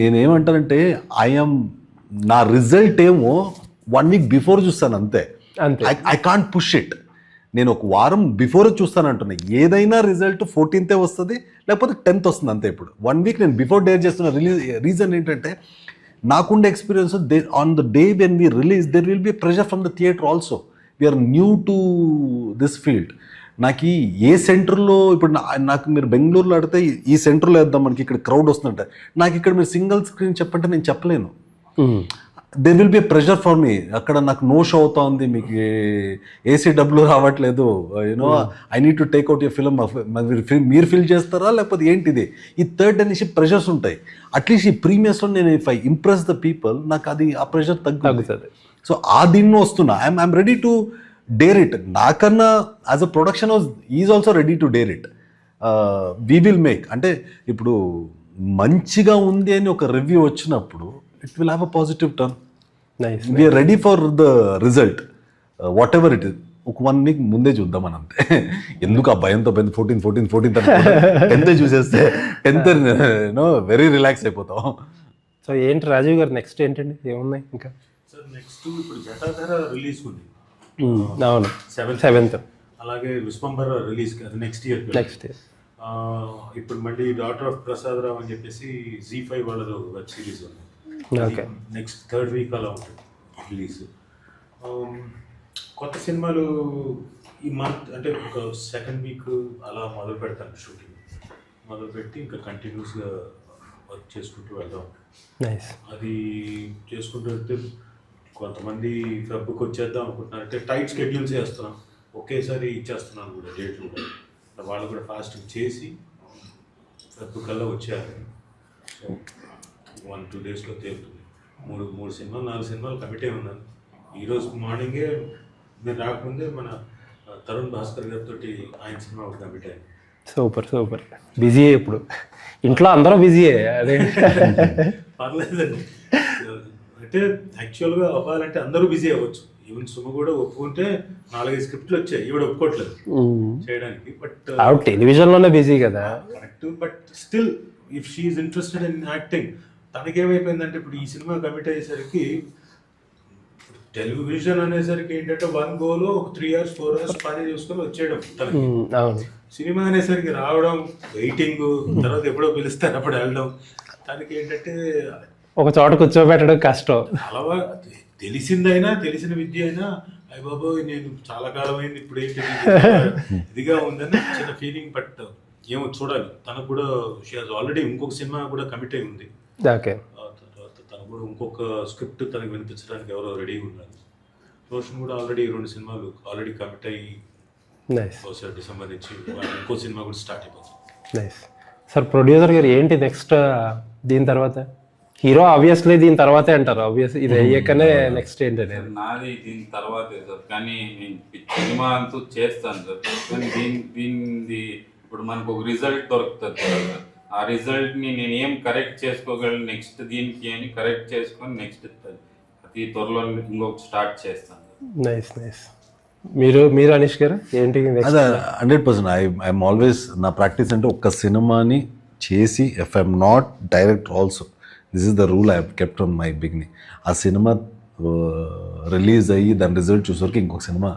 నేనేమంటానంటే నా రిజల్ట్ ఏమో 1 week బిఫోర్ చూస్తాను అంతే. I can't push it. నేను ఒక వారం బిఫోర్ చూస్తాను అంటున్నా. ఏదైనా రిజల్ట్ 14th వస్తుంది, లేకపోతే 10th వస్తుంది అంతే. ఇప్పుడు 1 week నేను బిఫోర్ డేర్ చేస్తున్న రీజన్ ఏంటంటే నాకుండే experience on the day when we release there will be pressure from the theatre also. We are new to this field. నాకు ఏ సెంటర్లో ఇప్పుడు నాకు మీరు బెంగళూరులో అడితే ఈ సెంటర్లో వేద్దాం మనకి ఇక్కడ క్రౌడ్ వస్తుందంటే, నాకు ఇక్కడ మీరు సింగిల్ స్క్రీన్ చెప్పంటే నేను చెప్పలేను. There will be pressure for me. అక్కడ నాకు నో షో అవుతా ఉంది, మీకు ACW రావట్లేదు, you know I need to take out you film. మీరు ఫిల్ చేస్తారా లేకపోతే ఏంటిది? ఈ థర్డ్ అనేసి ప్రెషర్స్ ఉంటాయి. అట్లీస్ట్ ఈ ప్రీమియర్స్లో నేను if I impress the people, నాకు అది ఆ ప్రెషర్ తగ్గుతుంది. సో ఆ దీన్ని వస్తున్నా, I'm ready to dare it. నాకన్నా as a production house is also ready to dare it. We will make. అంటే ఇప్పుడు మంచిగా ఉంది అని ఒక రివ్యూ వచ్చినప్పుడు it will have a positive turn. Nice. We are ready for the result, whatever it is. ఒక 1 week ముందే చూద్దామని అంతే. ఎందుకు ఆ భయంతో 14th 10th చూసేస్తే 10th very relax అయిపోతాం. సో ఏంటి రాజీవ్ గారు నెక్స్ట్ ఏంటండి, ఏమున్నాయి ఇంకా? సార్ నెక్స్ట్ ఇప్పుడు జటాధర రిలీజ్ ఉంది. అవును, 7th. అలాగే విశ్వంబర రిలీజ్ నెక్స్ట్ ఇయర్. ఇప్పుడు మళ్ళీ డాటర్ ఆఫ్ ప్రసాద్ రావు అని చెప్పేసి Z5 వాళ్ళది వెబ్ సిరీస్ ఉంది. నెక్స్ట్ 3rd week అలా ఉంటుంది రిలీజ్. కొత్త సినిమాలు ఈ మంత్ అంటే ఒక సెకండ్ వీక్ అలా మొదలు పెడతాను షూటింగ్. మొదలుపెట్టి ఇంకా కంటిన్యూస్గా వర్క్ చేసుకుంటూ వెళ్దాం. నైస్. అది చేసుకుంటూ వెళ్తే కొంతమంది ఫెబ్కి వచ్చేద్దాం అనుకుంటున్నారు, అంటే టైట్ షెడ్యూల్స్ చేస్తున్నాం, ఒకేసారి ఇచ్చేస్తున్నాను కూడా డేట్లు కూడా. వాళ్ళు కూడా ఫాస్ట్ చేసి ఫెబ్ కల్లా వచ్చేయాలి. సో 1-2 డేస్లో తేలుతుంది. 3 సినిమాలు 4 సినిమాలు కమిట్ అయి ఉన్నాను. ఈరోజు మార్నింగే మీరు రాకముందే మన తరుణ్ భాస్కర్ గారితో ఆయన సినిమా ఒకటి కమిట్ అయ్యింది. Super super. బిజీయే ఇప్పుడు, ఇంట్లో అందరూ బిజీయే. అదే పర్లేదండి. అంటే యాక్చువల్గా అవ్వాలంటే అందరూ బిజీ అవ్వచ్చు. ఈవెన్ సుమ కూడా ఒప్పుకుంటే 4-5 స్క్రిప్ట్లు వచ్చాయి, ఈవిడ ఒప్పుకోవట్లేదు చేయడానికి. బట్ ఆవిడ టెలివిజన్లోనే బిజీ కదా. Correct. But still if she is interested in acting, తనకేమైపోయిందంటే ఇప్పుడు ఈ సినిమా కమిట్ అయ్యేసరికి టెలివిజన్ అనేసరికి ఏంటంటే 1 గోలో ఒక 3 hours 4 hours పని చూసుకొని వచ్చేయడం తనకి. అవును. సినిమా అనేసరికి రావడం, వెయిటింగ్, తర్వాత ఎప్పుడో పిలుస్తారు అప్పుడు వెళ్ళడం. తనకి ఏంటంటే ఒక చోట కూర్చోబెట్టడం కష్టం. అలవా తెలిసిందైనా, తెలిసిన విద్య అయినా, అయ్య బాబోయ్ నేను చాలా కాలం అయింది ఇప్పుడు ఏంటి ఇదిగా ఉందని చిన్న ఫీలింగ్. బట్ ఏమో చూడాలి. తనకు కూడా షీ హాజ్ ఆల్రెడీ ఇంకొక సినిమా కూడా కమిట్ అయి ఉంది. ఓకే. తర్వాత తను కూడా ఇంకొక స్క్రిప్ట్ తనకు వినిపించడానికి ఎవరో రెడీగా ఉన్నారు. రోషన్ కూడా ఆల్రెడీ 2 సినిమాలు ఆల్రెడీ కమిట్ అయ్యి నైస్. డిసెంబర్ నుంచి ఇంకో సినిమా కూడా స్టార్ట్ అయిపోతుంది. నైస్. సార్ ప్రొడ్యూసర్ గారు ఏంటి నెక్స్ట్ దీని తర్వాత? హీరో ఆబ్వియస్లీ దీని తర్వాతే అంటారు, ఆబ్వియస్లీ ఇది అయ్యాకనే నెక్స్ట్ ఏంటి అనేది. నాది దీని తర్వాతే సార్, కానీ నేను సినిమా అంతా చేస్తాను సార్. కానీ దీనిది ఇప్పుడు మనకు ఒక రిజల్ట్ దొరుకుతుంది సార్. ఆ రిజల్ట్ని నేను ఏం కరెక్ట్ చేసుకోగలను నెక్స్ట్ దీనికి అని కరెక్ట్ చేసుకొని నెక్స్ట్ అతి త్వరలో ఇంకొక స్టార్ట్ చేస్తాను. Nice nice. మీరు అనీష్ గారు ఏంటి? అదే 100%. ఐఎమ్ ఆల్వేస్, నా ప్రాక్టీస్ అంటే ఒక్క సినిమాని చేసి if I'm not direct also, this is the rule I have kept on my beginning. ఆ సినిమా రిలీజ్ అయ్యి దాని రిజల్ట్ చూసేవరకు ఇంకొక సినిమా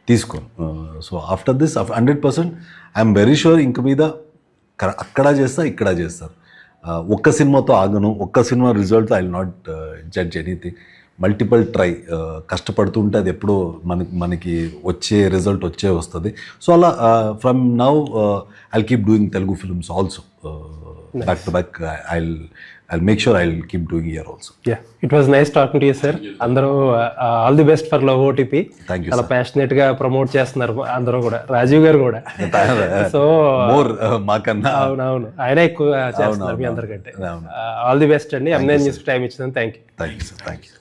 తీసుకోను. So after this 100% I'm very sure ఇంక మీద అక్కడ చేస్తా ఇక్కడ చేస్తారు. ఒక్క సినిమాతో ఆగను, ఒక్క సినిమా రిజల్ట్తో I will not judge anything. Multiple try, కష్టపడుతుంటే అది ఎప్పుడో మనకి వచ్చే రిజల్ట్ వస్తుంది. సో అలా from now I'll keep doing Telugu films also back to back. I'll make sure I'll keep doing here also. Yeah, it was nice talking to you, sir. అందరూ all the best for love OTP. Thank you, చాలా passionate గా promote చేస్తున్నారు అందరూ కూడా, రాజీవ్ గారు కూడా. So more మాకన్నా అవునవును, ఆయన ఎక్కువ చేస్తున్నారు మీ అందరికంటే. ఆల్ ది బెస్ట్ అండి. ఎంఎన్ న్యూస్ టైం ఇచ్చినందుకు thank you. Thank you sir. Thank you.